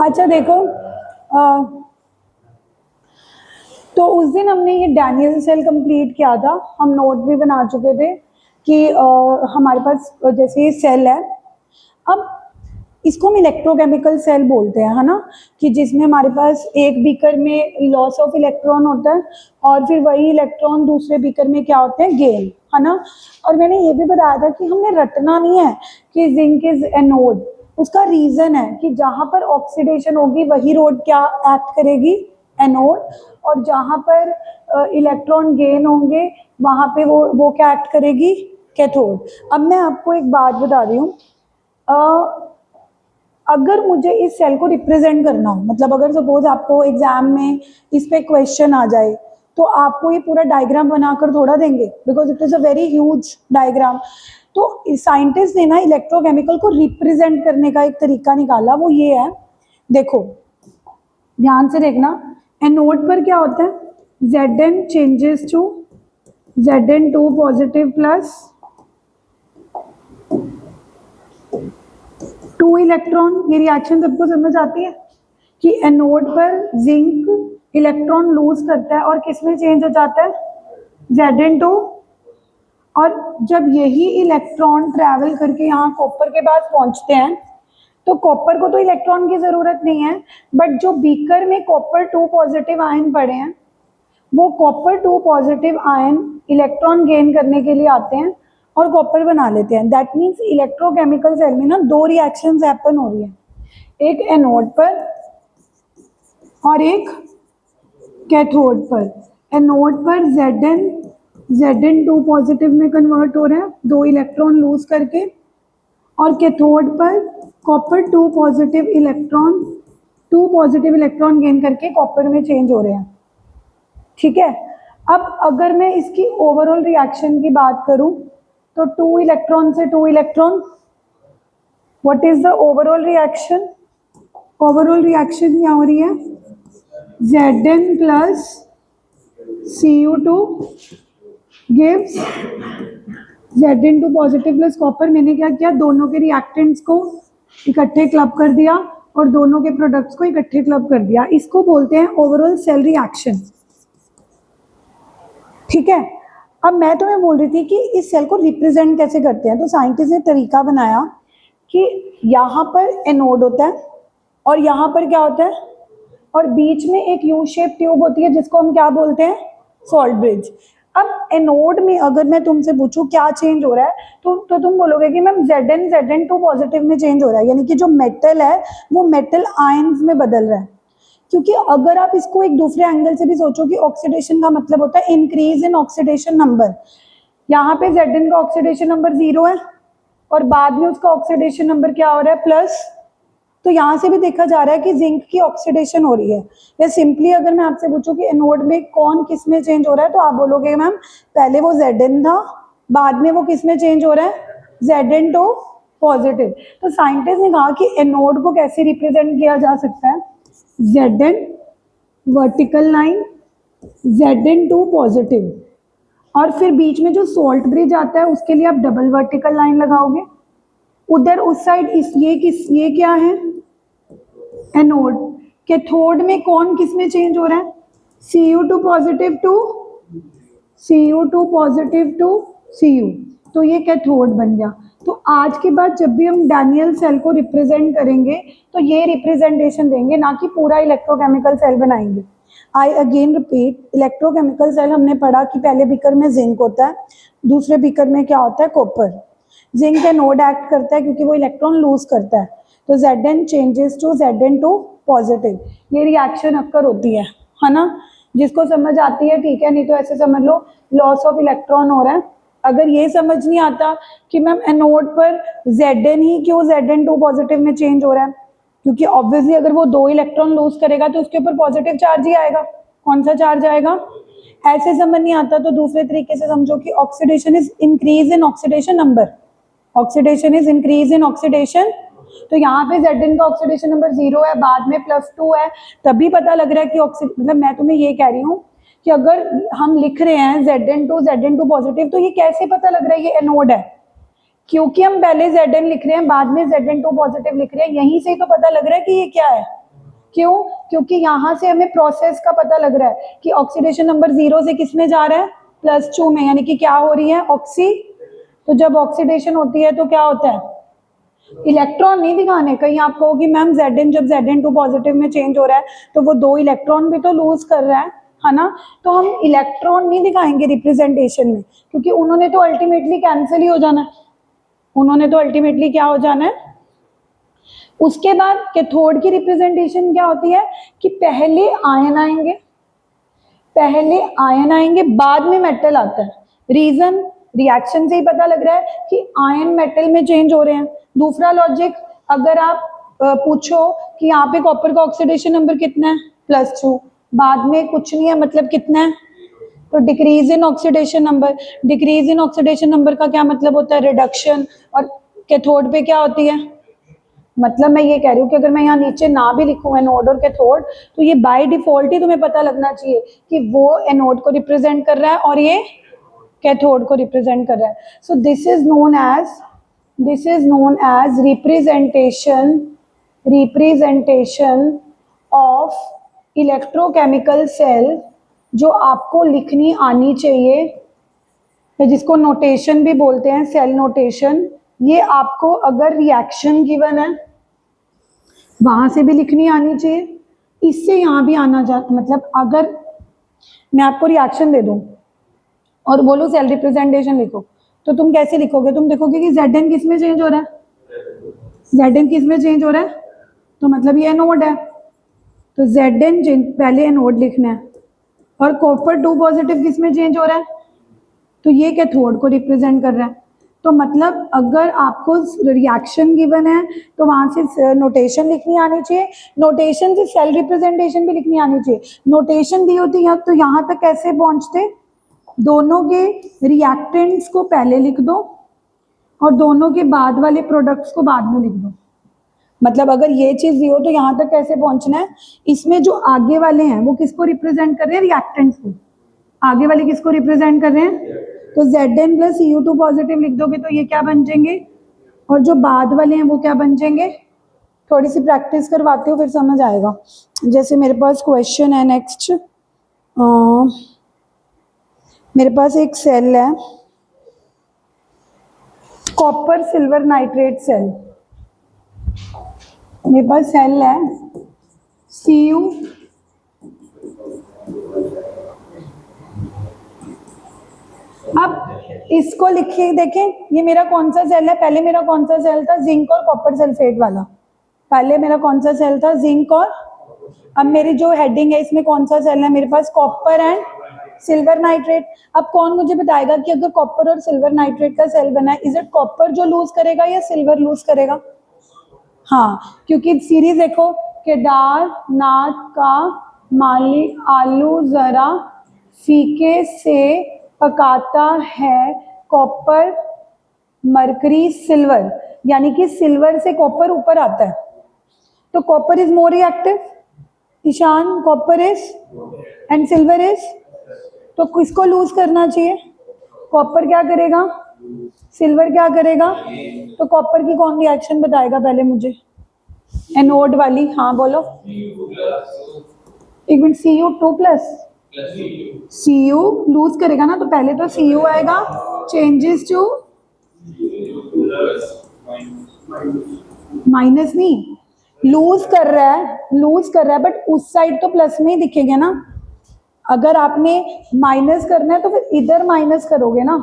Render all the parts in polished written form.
अच्छा देखो, तो उस दिन हमने ये डैनियल सेल कंप्लीट किया था, हम नोट भी बना चुके थे कि हमारे पास जैसे ये सेल है, अब इसको हम इलेक्ट्रोकेमिकल सेल बोलते हैं, है ना, कि जिसमें हमारे पास एक बीकर में लॉस ऑफ इलेक्ट्रॉन होता है और फिर वही इलेक्ट्रॉन दूसरे बीकर में क्या होते हैं, गेन, है ना। और मैंने ये भी बताया था कि हमने रटना नहीं है कि जिंक इज एनोड, उसका रीजन है कि जहां पर ऑक्सीडेशन होगी वही रोड क्या एक्ट करेगी, एनोड, और जहां पर इलेक्ट्रॉन गेन होंगे वहां पे वो क्या एक्ट करेगी, कैथोड। अब मैं आपको एक बात बता रही हूँ, अगर मुझे इस सेल को रिप्रेजेंट करना हो, मतलब अगर सपोज आपको एग्जाम में इस पे क्वेश्चन आ जाए, तो आपको ये पूरा डायग्राम बनाकर थोड़ा देंगे, because it is a very huge diagram. तो साइंटिस्ट ने ना इलेक्ट्रोकेमिकल को रिप्रेजेंट करने का एक तरीका निकाला, वो ये है, देखो ध्यान से देखना, एनोड पर क्या होता है, Zn changes to Zn2 positive plus 2 electron. ये रिएक्शन सबको समझ आती है कि एनोड पर जिंक इलेक्ट्रॉन लूज करता है और किसमें चेंज हो जाता है, Zn2, और जब यही इलेक्ट्रॉन ट्रैवल करके यहाँ कॉपर के पास पहुंचते हैं, तो कॉपर को तो इलेक्ट्रॉन की जरूरत नहीं है, बट जो बीकर में कॉपर 2 पॉजिटिव आयन पड़े हैं, वो copper 2 positive ion electron gain करने के लिए आते हैं और कॉपर बना लेते हैं। दैट मीन्स इलेक्ट्रोकेमिकल सेल में ना 2 रिएक्शंस हैपन हो रही है, एक एनोड पर और एक कैथोड पर। एनोड पर Zn2 पॉजिटिव में कन्वर्ट हो रहे हैं 2 इलेक्ट्रॉन लूज करके, और कैथोड पर कॉपर 2 पॉजिटिव इलेक्ट्रॉन गेन करके कॉपर में चेंज हो रहे हैं, ठीक है। अब अगर मैं इसकी ओवरऑल रिएक्शन की बात करूं, तो 2 इलेक्ट्रॉन से 2 electron, what is the overall reaction, overall reaction क्या हो रही है, Zn plus Cu2 gives Zn2 positive plus copper. मैंने क्या किया, दोनों के रिएक्टेंट्स को इकट्ठे क्लब कर दिया और दोनों के प्रोडक्ट्स को इकट्ठे क्लब कर दिया, इसको बोलते हैं ओवरऑल सेल रिएक्शन, ठीक है। अब मैं तुम्हें बोल रही थी कि इस सेल को रिप्रेजेंट कैसे करते हैं, तो साइंटिस्ट ने तरीका बनाया कि यहाँ पर एनोड होता है और यहाँ पर क्या होता है, और बीच में एक यू शेप ट्यूब होती है जिसको हम क्या बोलते हैं, सॉल्ट ब्रिज। अब एनोड में अगर मैं तुमसे पूछूं क्या चेंज हो रहा है, तो तुम बोलोगे कि मैम Zn2 पॉजिटिव में चेंज हो रहा है, यानी कि जो मेटल है वो मेटल आयंस में बदल रहा है। क्योंकि अगर आप इसको एक दूसरे एंगल से भी सोचो कि ऑक्सीडेशन का मतलब होता है इंक्रीज इन ऑक्सीडेशन नंबर, यहाँ पे Zn का ऑक्सीडेशन नंबर 0 है और बाद में उसका ऑक्सीडेशन नंबर क्या हो रहा है, प्लस। तो यहाँ से भी देखा जा रहा है कि जिंक की ऑक्सीडेशन हो रही है। या सिंपली अगर मैं आपसे पूछूं कि एनोड में कौन किस में चेंज हो रहा है, तो आप बोलोगे मैम पहले वो Zn था, बाद में वो किस में चेंज हो रहा है, Zn2 पॉजिटिव। तो साइंटिस्ट ने कहा कि एनोड को कैसे रिप्रेजेंट किया जा सकता है, Zn vertical line, Zn2 positive, और फिर बीच में जो सॉल्ट ब्रिज आता है उसके लिए आप डबल वर्टिकल लाइन लगाओगे। उधर उस साइड ये क्या है, एनोड। कैथोड में कौन किस में चेंज हो रहा है, Cu2 पॉजिटिव टू Cu, तो ये कैथोड बन गया। तो आज के बाद जब भी हम डैनियल सेल को रिप्रेजेंट करेंगे तो ये रिप्रेजेंटेशन देंगे, ना कि पूरा इलेक्ट्रोकेमिकल सेल बनाएंगे। I again repeat, electrochemical cell हमने पढ़ा कि पहले बीकर में जिंक होता है, दूसरे बीकर में क्या होता है, कॉपर। जिंक एनोड एक्ट करता है क्योंकि वो इलेक्ट्रॉन लूज करता है, तो Zn changes to Zn2 positive, ये रिएक्शन अक्कर होती है ना। जिसको समझ आती है ठीक है, नहीं तो ऐसे समझ लो लॉस ऑफ इलेक्ट्रॉन हो रहा है। अगर ये समझ नहीं आता कि मैम एनोड पर Zn ही क्यों Zn2 पॉजिटिव में चेंज हो रहा है, क्योंकि ऑब्वियसली अगर वो 2 इलेक्ट्रॉन लूज करेगा तो उसके ऊपर पॉजिटिव चार्ज ही आएगा। कौन सा चार्ज आएगा, ऐसे समझ नहीं आता तो दूसरे तरीके से समझो कि oxidation is increase in oxidation number, oxidation is increase in oxidation. तो यहाँ पे Zn का ऑक्सीडेशन नंबर 0 है, बाद में +2 है, तभी पता लग रहा है कि मतलब मैं तुम्हें ये कह रही हूँ कि अगर हम लिख रहे हैं Zn2 पॉजिटिव, तो ये कैसे पता लग रहा है ये एनोड है? क्योंकि हम पहले Zn लिख रहे हैं, बाद में Zn2 पॉजिटिव लिख रहे हैं, यहीं से ही तो पता लग रहा है कि ये क्या है। क्यों? क्योंकि यहाँ से हमें प्रोसेस का पता लग रहा है कि ऑक्सीडेशन नंबर 0 से किस में जा रहा है, +2 में, यानी कि क्या हो रही है, ऑक्सी। तो जब ऑक्सीडेशन होती है तो क्या होता है, इलेक्ट्रॉन नहीं दिखाने। कहीं आप कहोगे मैम Zn जब Zn2 पॉजिटिव में चेंज हो रहा है तो वो 2 इलेक्ट्रॉन भी तो लूज कर रहा है ना। तो हम इलेक्ट्रॉन नहीं दिखाएंगे रिप्रेजेंटेशन में, क्योंकि उन्होंने तो अल्टीमेटली कैंसिल ही हो जाना है, उन्होंने तो अल्टीमेटली क्या हो जाना है। उसके बाद कैथोड की रिप्रेजेंटेशन क्या होती है कि पहले आयन आएंगे, बाद में मेटल आता है। रीजन, रिएक्शन से ही पता लग रहा है कि आयन मेटल में चेंज हो रहे हैं। दूसरा लॉजिक, अगर आप पूछो कि यहाँ पे कॉपर का ऑक्सीडेशन नंबर कितना है, +2, बाद में कुछ नहीं है, मतलब कितना है, तो decrease in oxidation number. Decrease in oxidation number का क्या मतलब होता है, रिडक्शन। और कैथोड पे क्या होती है, मतलब मैं ये कह रही हूँ कि अगर मैं यहाँ नीचे ना भी लिखूँ एनोड और कैथोड, तो ये बाय डिफॉल्ट ही तुम्हें पता लगना चाहिए कि वो एनोड को रिप्रेजेंट कर रहा है और ये कैथोड को रिप्रेजेंट कर रहा है। So this is known as representation of electrochemical cell, जो आपको लिखनी आनी चाहिए, जिसको नोटेशन भी बोलते हैं, सेल नोटेशन। ये आपको अगर रिएक्शन गिवन है वहां से भी लिखनी आनी चाहिए, इससे यहाँ भी आना मतलब अगर मैं आपको रिएक्शन दे दूं और बोलूं सेल रिप्रेजेंटेशन लिखो, तो तुम कैसे लिखोगे, तुम देखोगे कि Zn किस में चेंज हो रहा है, Zn किस में चेंज हो रहा है, तो मतलब ये एनोड है, तो Zn पहले एनोड लिखना है। और कॉपर 2 पॉजिटिव किस में चेंज हो रहा है, तो ये कैथोड को रिप्रेजेंट कर रहा है। तो मतलब अगर आपको रिएक्शन गिवन है तो वहां से नोटेशन लिखनी आनी चाहिए, नोटेशन से सेल रिप्रेजेंटेशन भी लिखनी आनी चाहिए। नोटेशन दी होती है तो यहाँ तक कैसे पहुंचते, दोनों के रिएक्टेंट्स को पहले लिख दो और दोनों के बाद वाले प्रोडक्ट्स को बाद में लिख दो। मतलब अगर ये चीज दी हो तो यहाँ तक कैसे पहुंचना है, इसमें जो आगे वाले हैं वो किसको रिप्रेजेंट कर रहे हैं, रिएक्टेंट्स को। आगे वाले किसको रिप्रेजेंट कर रहे हैं, तो Zn + Cu2 पॉजिटिव लिख दोगे तो ये क्या बन जाएंगे, और जो बाद वाले हैं वो क्या बन जाएंगे। थोड़ी सी प्रैक्टिस करवाती हूँ फिर समझ आएगा। जैसे मेरे पास क्वेश्चन है नेक्स्ट, मेरे पास एक सेल है कॉपर सिल्वर नाइट्रेट सेल, मेरे पास सेल है Cu, अब इसको लिखिए, देखें ये मेरा कौन सा सेल है, पहले मेरा कौन सा सेल था, जिंक और कॉपर सल्फेट वाला। पहले मेरा कौन सा सेल था, जिंक और, अब मेरी जो हेडिंग है इसमें कौन सा सेल है, मेरे पास कॉपर एंड सिल्वर नाइट्रेट। अब कौन मुझे बताएगा कि अगर कॉपर और सिल्वर नाइट्रेट का सेल बना है, इज इट कॉपर जो लूज करेगा या सिल्वर लूज करेगा। हाँ, क्योंकि सीरीज देखो, केदारनाथ का माली आलू जरा फीके से पकाता है, कॉपर मरकरी सिल्वर, यानी कि सिल्वर से कॉपर ऊपर आता है, तो copper is more reactive, Ishan, copper is and silver is, तो किसको लूज करना चाहिए, कॉपर क्या करेगा, सिल्वर क्या करेगा, तो कॉपर की कौन रिएक्शन बताएगा पहले मुझे, एनोड वाली, हाँ बोलो, एक मिनट, Cu2+, Cu लूज करेगा ना, तो पहले तो Cu आएगा, चेंजेस टू माइनस, नहीं लूज कर रहा है बट उस साइड तो प्लस में ही दिखेगा ना। अगर आपने माइनस करना है तो फिर इधर माइनस करोगे ना,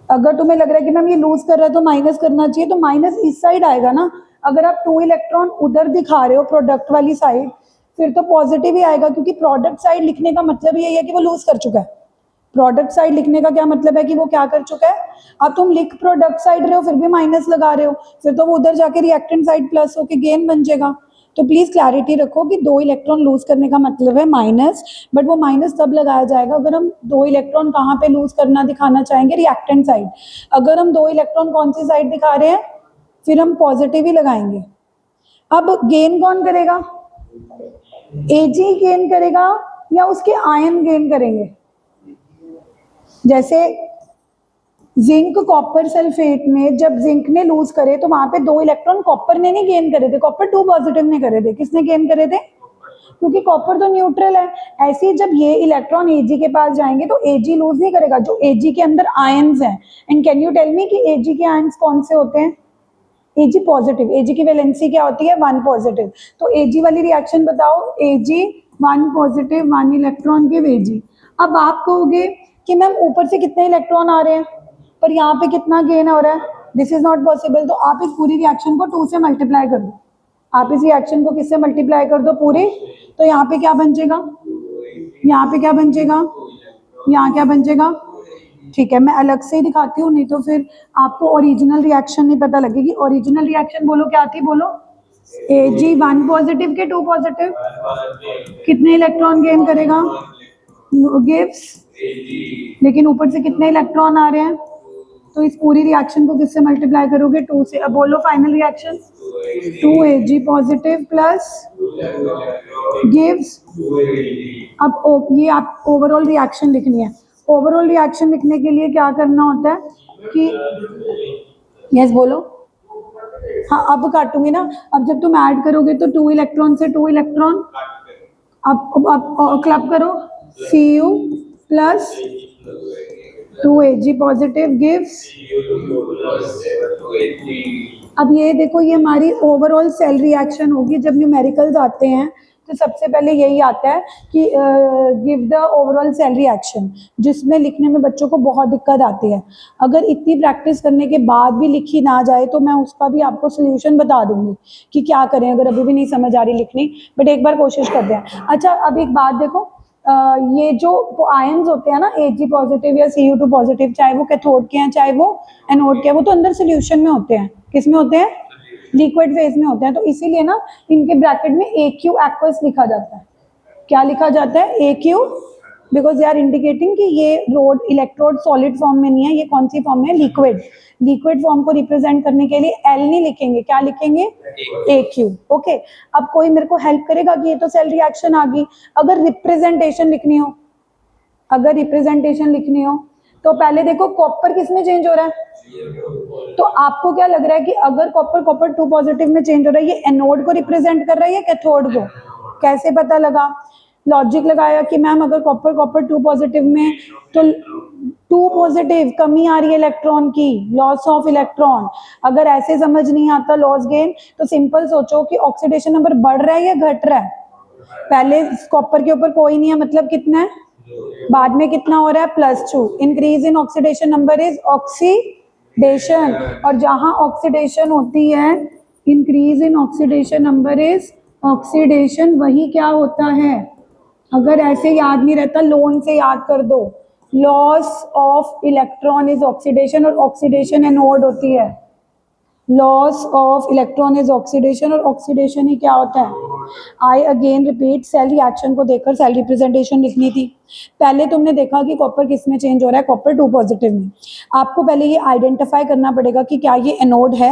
अगर तुम्हें लग रहा है कि मैम ये लूज कर रहा है तो माइनस करना चाहिए, तो माइनस इस साइड आएगा ना। अगर आप 2 इलेक्ट्रॉन उधर दिखा रहे हो प्रोडक्ट वाली साइड, फिर तो पॉजिटिव ही आएगा, क्योंकि प्रोडक्ट साइड लिखने का मतलब यही है कि वो लूज कर चुका है। प्रोडक्ट साइड लिखने का क्या मतलब है कि वो क्या कर चुका है। अब तुम लिख प्रोडक्ट साइड रहे हो फिर भी माइनस लगा रहे हो, फिर तो वो उधर जाके रिएक्टेंट साइड प्लस होके गेन बन जाएगा। तो प्लीज क्लैरिटी रखो कि 2 इलेक्ट्रॉन लूज करने का मतलब है माइनस, बट वो माइनस तब लगाया जाएगा अगर हम 2 इलेक्ट्रॉन कहाँ पे लूज करना दिखाना चाहेंगे, रिएक्टेंट साइड। अगर हम 2 इलेक्ट्रॉन कौन सी साइड दिखा रहे हैं, फिर हम पॉजिटिव ही लगाएंगे। अब गेन कौन करेगा, Ag गेन करेगा या उसके आयन गेन करेंगे? जैसे जिंक कॉपर सल्फेट में जब जिंक ने लूज करे तो वहां पे 2 इलेक्ट्रॉन कॉपर ने नहीं गेन करे थे, कॉपर 2 पॉजिटिव ने करे थे। किसने गेन करे थे? क्योंकि कॉपर तो न्यूट्रल है। ऐसे ही जब ये इलेक्ट्रॉन एजी के पास जाएंगे तो एजी लूज नहीं करेगा, जो एजी के अंदर आयंस हैं। And can you tell me कि एजी के आयंस कौन से होते हैं? एजी पॉजिटिव। एजी की वैलेंसी क्या होती है? 1 पॉजिटिव। तो एजी वाली रिएक्शन बताओ। एजी 1 पॉजिटिव 1 इलेक्ट्रॉन गिव एजी। अब आप कहोगे कि मैम ऊपर से कितने इलेक्ट्रॉन आ रहे हैं पर यहाँ पे कितना गेन हो रहा है, दिस इज नॉट पॉसिबल। तो आप इस पूरी रिएक्शन को 2 से मल्टीप्लाई कर दो। आप इस रिएक्शन को किससे मल्टीप्लाई कर दो? पूरे। तो यहाँ पे क्या बन जाएगा? यहाँ पे क्या बन जाएगा? यहाँ क्या बन जाएगा? ठीक है, मैं अलग से ही दिखाती हूँ, नहीं तो फिर आपको ओरिजिनल रिएक्शन नहीं पता लगेगी। ओरिजिनल रिएक्शन बोलो क्या थी? बोलो। एजी 1 पॉजिटिव के 2 पॉजिटिव कितने इलेक्ट्रॉन गेन करेगा? गिव्स। लेकिन ऊपर से कितने इलेक्ट्रॉन आ रहे हैं? तो इस पूरी रिएक्शन को किससे मल्टीप्लाई करोगे? 2 से। अब बोलो फाइनल रिएक्शन। 2 एजी पॉजिटिव प्लस गिव्स। अब ये आप ओवरऑल रिएक्शन लिखनी है। ओवरऑल रिएक्शन लिखने के लिए क्या करना होता है कि यस बोलो। हाँ, अब काटूंगी ना। अब जब तुम ऐड करोगे तो 2 इलेक्ट्रॉन से 2 इलेक्ट्रॉन अब क्लब करो। Cu plus 2 Ag positive gives. अब ये देखो, ये हमारी ओवरऑल सेल रिएक्शन होगी। जब न्यूमेरिकल्स आते हैं तो सबसे पहले यही आता है कि give the overall cell reaction, जिसमें लिखने में बच्चों को बहुत दिक्कत आती है। अगर इतनी प्रैक्टिस करने के बाद भी लिखी ना जाए तो मैं उसका भी आपको सोल्यूशन बता दूंगी कि क्या करें अगर अभी भी नहीं समझ आ रही लिखनी, बट एक बार कोशिश करते हैं। अच्छा, अब एक बात देखो, ये जो आयंस होते हैं ना, Ag पॉजिटिव या Cu2 पॉजिटिव, चाहे वो कैथोड के हैं चाहे वो एनोड के हैं, वो तो अंदर सोल्यूशन में होते हैं। किस में होते हैं? लिक्विड फेज में होते हैं। तो इसीलिए ना इनके ब्रैकेट में AQ एक्वस लिखा जाता है। क्या लिखा जाता है? AQ, because they are indicating कि ये रोड इलेक्ट्रोड सॉलिड फॉर्म में नहीं है, ये कौन सी फॉर्म में है? लिक्विड। लिक्विड फॉर्म को रिप्रेजेंट करने के लिए L नहीं लिखेंगे, क्या लिखेंगे? AQ। ओके, अब कोई मेरे को हेल्प करेगा कि ये तो सेल रिएक्शन आ गई। अगर रिप्रेजेंटेशन लिखनी हो, अगर रिप्रेजेंटेशन लिखनी हो तो पहले देखो कॉपर किस में चेंज हो रहा है। तो आपको क्या लग रहा है कि अगर कॉपर 2 पॉजिटिव में चेंज हो रहा है, ये एनोड को रिप्रेजेंट कर रहा है या कैथोड को? कैसे पता लगा? लॉजिक लगाया कि मैम अगर कॉपर 2 पॉजिटिव में, तो 2 पॉजिटिव कमी आ रही है इलेक्ट्रॉन की, लॉस ऑफ इलेक्ट्रॉन। अगर ऐसे समझ नहीं आता लॉस गेन, तो सिंपल सोचो कि ऑक्सीडेशन नंबर बढ़ रहा है या घट रहा है। पहले कॉपर के ऊपर कोई नहीं है, मतलब कितना है? बाद में कितना हो रहा है? +2। Increase in oxidation number is oxidation, और जहां ऑक्सीडेशन होती है, increase in oxidation number is oxidation, वही क्या होता है? अगर ऐसे याद नहीं रहता, लोन से याद कर दो। Loss of electron is oxidation, और ऑक्सीडेशन एनोड होती है। Loss of electron is oxidation, और ऑक्सीडेशन ही क्या होता है? I again repeat, cell reaction को देखकर सेल रिप्रेजेंटेशन लिखनी थी। पहले तुमने देखा कि कॉपर किस में चेंज हो रहा है? कॉपर 2 पॉजिटिव में। आपको पहले ये आइडेंटिफाई करना पड़ेगा कि क्या ये एनोड है।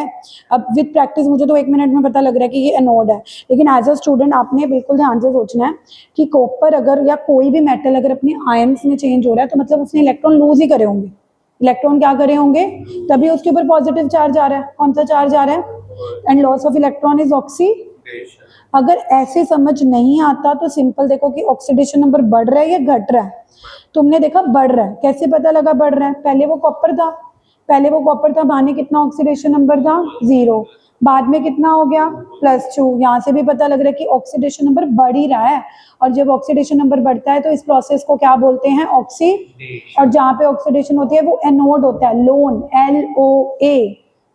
अब विद प्रैक्टिस मुझे तो 1 मिनट में पता लग रहा है कि ये एनोड है, लेकिन एज अ स्टूडेंट आपने बिल्कुल ध्यान से सोचना है कि कॉपर अगर या कोई भी मेटल अगर अपने आयंस में चेंज हो रहा है तो मतलब उसने इलेक्ट्रॉन लूज ही करे होंगे। इलेक्ट्रॉन क्या करे होंगे? तभी उसके ऊपर पॉजिटिव चार्ज आ रहा है। कौन सा चार्ज आ रहा है? And loss of electron is oxidation. अगर ऐसे समझ नहीं आता तो सिंपल देखो कि ऑक्सीडेशन नंबर बढ़ रहा है या घट रहा है। तुमने देखा बढ़ रहा है, कैसे पता लगा बढ़ रहा है? पहले वो कॉपर था, बाहर कितना ऑक्सीडेशन नंबर था? 0। बाद में कितना हो गया? +2। यहाँ से भी पता लग रहा है कि ऑक्सीडेशन नंबर बढ़ ही रहा है, और जब ऑक्सीडेशन नंबर बढ़ता है तो इस प्रोसेस को क्या बोलते हैं? ऑक्सीडेशन। और जहाँ पे ऑक्सीडेशन होती है वो एनोड होता है, loan, LOA।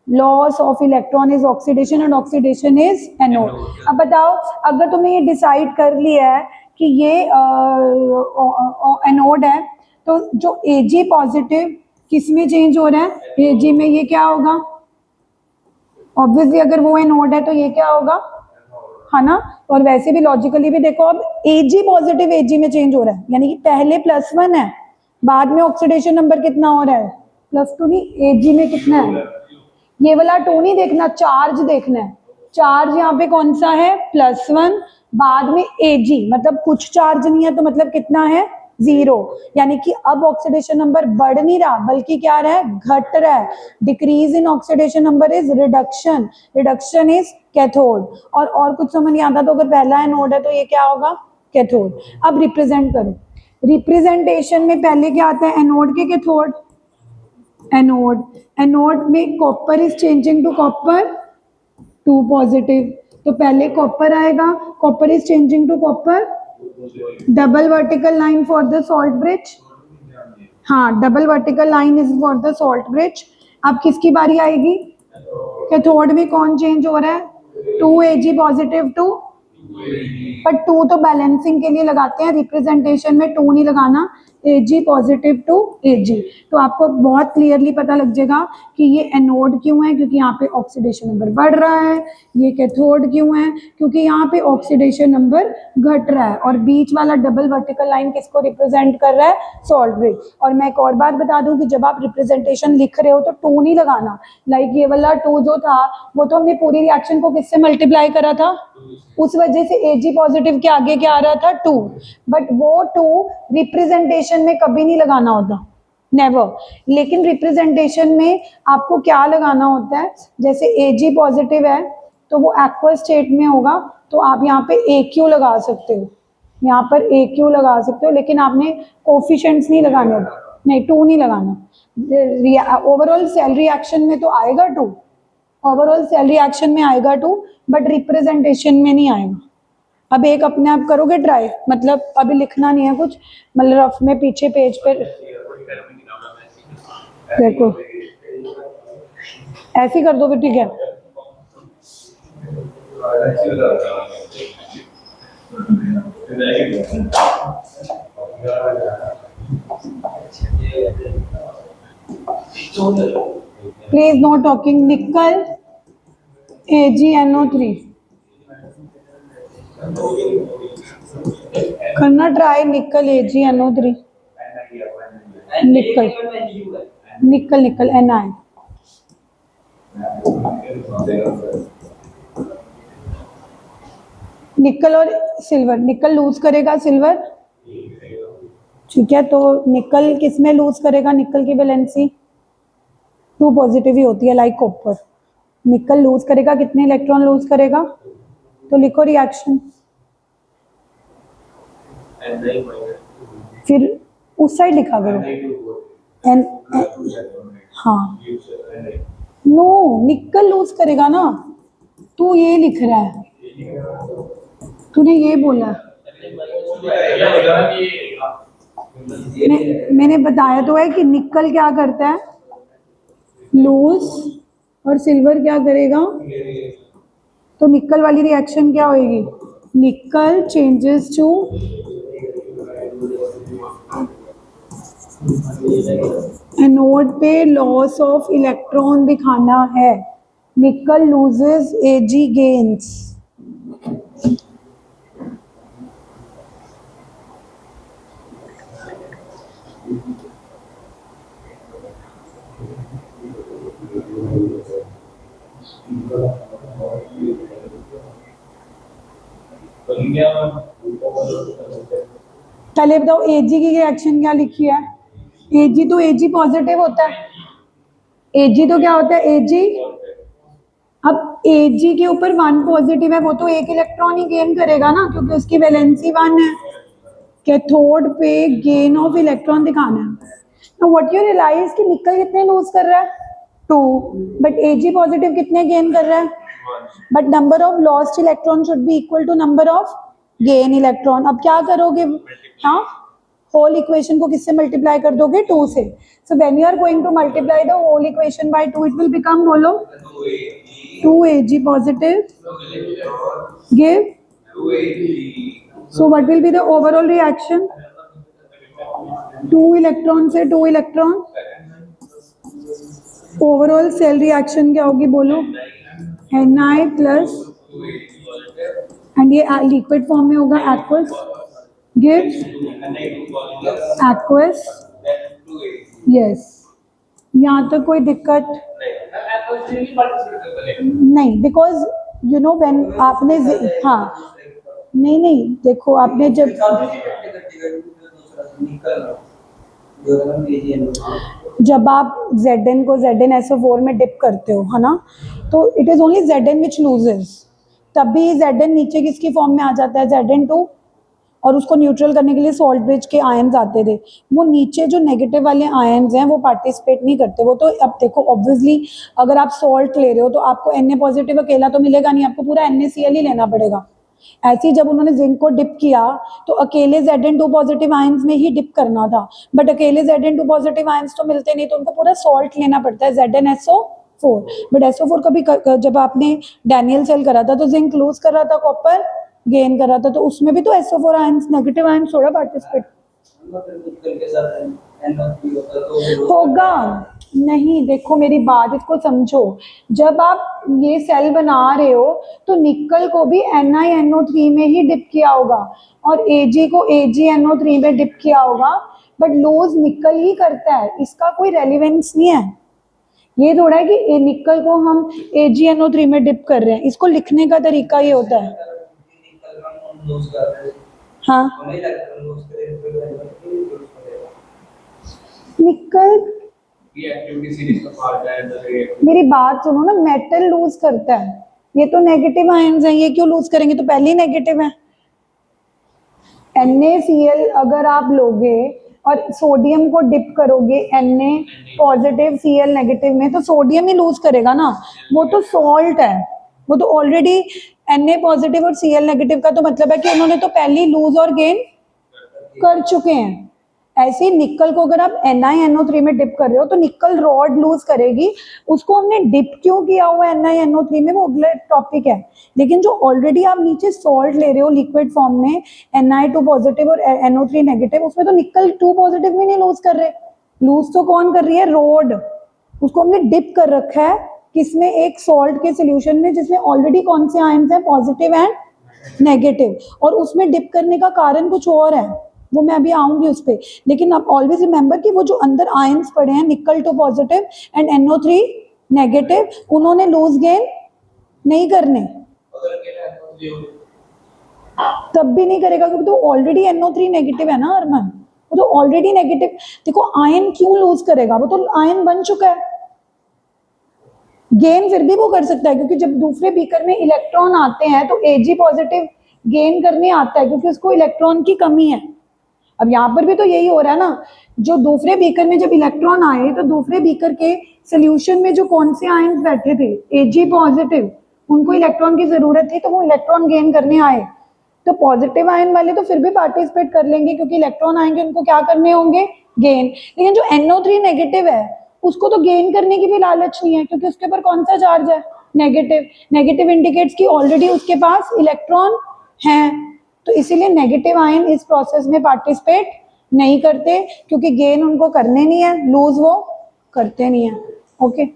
Loss of electron is oxidation and oxidation is anode. अब बताओ, अगर तुमने ये डिसाइड कर लिया है कि ये एनोड है, तो जो Ag पॉजिटिव किस में चेंज हो रहा है? Ag में। ये क्या होगा? ऑब्वियसली अगर वो एनोड है तो ये क्या होगा? है ना? और वैसे भी लॉजिकली भी देखो, अब Ag पॉजिटिव Ag में चेंज हो रहा है, यानी कि पहले +1 है, बाद में ऑक्सीडेशन नंबर कितना हो रहा है? +2 नहीं, Ag में कितना है? ये वाला 2 नहीं देखना, चार्ज देखना है। चार्ज यहाँ पे कौन सा है? +1। बाद में Ag, मतलब कुछ चार्ज नहीं है तो मतलब कितना है, 0, यानी कि अब ऑक्सीडेशन नंबर बढ़ नहीं रहा बल्कि क्या रहा है, घट रहा है। Decrease in oxidation number is reduction, reduction is cathode. और कुछ समझ नहीं आता तो अगर पहला एनोड है तो ये क्या होगा, कैथोड। अब रिप्रेजेंट करो, रिप्रेजेंटेशन में पहले क्या आता है, एनोड के कैथोड, एनोड, एनोड में copper is changing to copper 2 positive, तो पहले कॉपर आएगा, copper is changing to copper, double vertical line for the salt bridge, हाँ double vertical line is for the salt bridge. अब किसकी बारी आएगी, कैथोड में कौन चेंज हो रहा है, 2Ag पॉजिटिव टू, पर 2 तो बैलेंसिंग के लिए लगाते हैं, रिप्रेजेंटेशन में 2 नहीं लगाना, Ag पॉजिटिव टू Ag। तो आपको बहुत क्लियरली पता लग जाएगा कि ये एनोड क्यों है, क्योंकि यहाँ पे ऑक्सीडेशन नंबर बढ़ रहा है, ये कैथोड क्यों है, क्योंकि यहाँ पे ऑक्सीडेशन नंबर घट रहा है, और बीच वाला डबल वर्टिकल लाइन किसको रिप्रेजेंट कर रहा है, सॉल्ट ब्रिज। और मैं एक और बात बता दूं कि जब आप रिप्रेजेंटेशन लिख रहे हो तो 2 नहीं लगाना, लाइक ये वाला 2 जो था वो तो हमने पूरी रिएक्शन को किससे मल्टीप्लाई करा था, उस वजह से Ag पॉजिटिव के आगे क्या आ रहा था, 2, बट वो 2 रिप्रेजेंटेशन में कभी नहीं लगाना होता, नेवर। लेकिन रिप्रेजेंटेशन में आपको क्या लगाना होता है, जैसे Ag पॉजिटिव है तो वो एक्वस स्टेट में होगा, तो आप यहाँ पे AQ लगा सकते हो, यहाँ पर AQ लगा सकते हो, लेकिन आपने कोफिशिएंट्स नहीं लगाने, नहीं 2 नहीं लगाना। ओवरऑल सेल रिएक्शन में तो आएगा 2, ओवरऑल सेल रिएक्शन में आएगा 2, बट रिप्रेजेंटेशन में नहीं आएगा। अब एक अपने आप करोगे ट्राई, मतलब अभी लिखना नहीं है कुछ, मतलब रफ में पीछे पेज पे देखो, ऐसे ही कर दो फिर, ठीक है। प्लीज नो टॉकिंग, निकल AgNO3 करना ट्राई, निकल AgNO3, निकल निकल निकल Na, निकल और सिल्वर, निकल लूज करेगा सिल्वर, ठीक है। तो निकल किस में लूज करेगा, निकल की वैलेंसी 2 पॉजिटिव ही होती है, लाइक कॉपर। निकल लूज करेगा, कितने इलेक्ट्रॉन लूज करेगा, तो लिखो रिएक्शन, फिर उस साइड लिखा करो, एन, हाँ नो, निकल लूज करेगा ना, तू ये लिख रहा है, तूने ये बोला, मैंने बताया तो है कि निकल क्या करता है, लूज, और सिल्वर क्या करेगा, तो निकल वाली रिएक्शन क्या होगी, निकल चेंजेस टू एनोड पे लॉस ऑफ इलेक्ट्रॉन दिखाना है, निकल लूजेस Ag गेन्स। पहले बताओ Ag की रिएक्शन क्या लिखी है, Ag तो Ag पॉजिटिव होता है, Ag तो क्या होता है, Ag, अब Ag के ऊपर 1 पॉजिटिव है, वो तो 1 इलेक्ट्रॉन ही गेन करेगा ना, क्योंकि उसकी वैलेंसी 1 है, कैथोड पे गेन ऑफ इलेक्ट्रॉन दिखाना है। तो व्हाट यू रियलाइज कि निकल कितने लूज कर रहा है, 2, बट Ag पॉजिटिव कितने गेन कर रहा है, but number of lost electron should be equal to number of gain electron. अब क्या करोगे, हाँ होल इक्वेशन को किससे मल्टीप्लाई कर दोगे, 2 से। So when you are going to multiply the whole equation by 2, it will become, बोलो 2Ag positive give, so what will be the overall reaction, 2 electron से 2 इलेक्ट्रॉन, ओवरऑल सेल रिएक्शन क्या होगी, बोलो Na प्लस, एंड ये liquid form में होगा, aqueous gives aqueous, yes. यहाँ तक कोई दिक्कत नहीं, बिकॉज यू नो व्हेन आपने, हाँ नहीं नहीं, देखो आपने जब जब आप Zn को ZnSO4 में डिप करते हो, है ना, तो it is only Zn which loses. तभी Zn नीचे किसकी फॉर्म में आ जाता है, Zn2। और उसको न्यूट्रल करने के लिए सॉल्ट ब्रिज के आयंस आते थे। वो नीचे जो नेगेटिव वाले आयंस हैं वो पार्टिसिपेट नहीं करते। वो तो अब देखो ऑब्वियसली अगर आप सॉल्ट ले रहे हो तो आपको Na पॉजिटिव अकेला तो मिलेगा नहीं, आपको पूरा NaCl ही लेना पड़ेगा। ऐसे ही जब उन्होंने जिंक को डिप किया तो अकेले Zn2 पॉजिटिव आयंस में ही डिप करना था, बट अकेले Zn2 पॉजिटिव आयंस तो मिलते नहीं, तो उनको पूरा सॉल्ट लेना पड़ता है ZnSO4। बट SO4 कभी जब आपने डैनियल सेल करा था तो जिंक लूज कर रहा था, कॉपर गेन कर रहा था, तो उसमें भी तो SO4 आयंस नेगेटिव आयंस थोड़ा पार्टिसिपेट होगा। नहीं, देखो मेरी बात इसको समझो, जब आप ये सेल बना रहे हो तो निकल को भी NiNO3 में ही डिप किया होगा और Ag को AgNO3 में डिप किया होगा, बट लूज निकल ही करता है, इसका कोई रेलिवेंस नहीं है। ये थोड़ा है कि निकल को हम AgNO3 में डिप कर रहे हैं, इसको लिखने का तरीका ये होता है। हाँ, निकल मेरी बात सुनो ना, मेटल लूज करता है, ये तो नेगेटिव आयंस हैं, ये क्यों लूज करेंगे, तो पहले ही नेगेटिव है। NaCl अगर आप लोगे और सोडियम को डिप करोगे Na पॉजिटिव Cl नेगेटिव में, तो सोडियम ही लूज करेगा ना, वो तो सॉल्ट है, वो तो ऑलरेडी Na पॉजिटिव और Cl नेगेटिव का तो मतलब है कि उन्होंने तो पहले ही लूज और गेन कर चुके हैं। ऐसे ही निकल को अगर आप NiNO3 में डिप कर रहे हो तो निकल रॉड लूज करेगी, उसको हमने डिप क्यों किया हुआ है NiNO3 में वो अगला टॉपिक है। लेकिन जो ऑलरेडी आप नीचे सॉल्ट ले रहे हो लिक्विड फॉर्म में Ni2 पॉजिटिव और NO3 नेगेटिव, उसमें तो निकल 2 पॉजिटिव भी नहीं लूज कर रहे, लूज तो कौन कर रही है, रॉड। उसको हमने डिप कर रखा है किसमें, एक सॉल्ट के सोल्यूशन में जिसमें ऑलरेडी कौन से आयंस हैं, पॉजिटिव एंड नेगेटिव, और उसमें डिप करने का कारण कुछ और है, वो मैं अभी आऊंगी उस पर। लेकिन आप ऑलवेज रिमेंबर कि वो जो अंदर आयंस पड़े हैं निकल 2 पॉजिटिव एंड NO3 नेगेटिव, उन्होंने लूज गेन नहीं करने, तब भी नहीं करेगा क्योंकि तो ऑलरेडी NO3 नेगेटिव है ना अरमान, वो तो ऑलरेडी नेगेटिव। देखो आयन क्यों लूज करेगा, वो तो आयन बन चुका है। गेन फिर भी वो कर सकता है क्योंकि जब दूसरे बीकर में इलेक्ट्रॉन आते हैं तो Ag पॉजिटिव गेन करने आता है क्योंकि उसको इलेक्ट्रॉन की कमी है। अब यहाँ पर भी तो यही हो रहा है ना, जो दूसरे बीकर में जब इलेक्ट्रॉन आए तो दूसरे बीकर के सोल्यूशन में जो कौन से आयंस बैठे थे, Ag पॉजिटिव, उनको इलेक्ट्रॉन की जरूरत थी तो वो इलेक्ट्रॉन गेन करने आए। तो पॉजिटिव आयन वाले तो फिर भी पार्टिसिपेट कर लेंगे क्योंकि इलेक्ट्रॉन आएंगे, उनको क्या करने होंगे, गेन। लेकिन जो NO3 नेगेटिव है उसको तो गेन करने की भी लालच नहीं है क्योंकि उसके ऊपर कौन सा चार्ज है, नेगेटिव। नेगेटिव इंडिकेट्स कि ऑलरेडी उसके पास इलेक्ट्रॉन हैं, तो इसीलिए नेगेटिव आयन इस प्रोसेस में पार्टिसिपेट नहीं करते क्योंकि गेन उनको करने नहीं है, लूज वो करते नहीं है। ओके,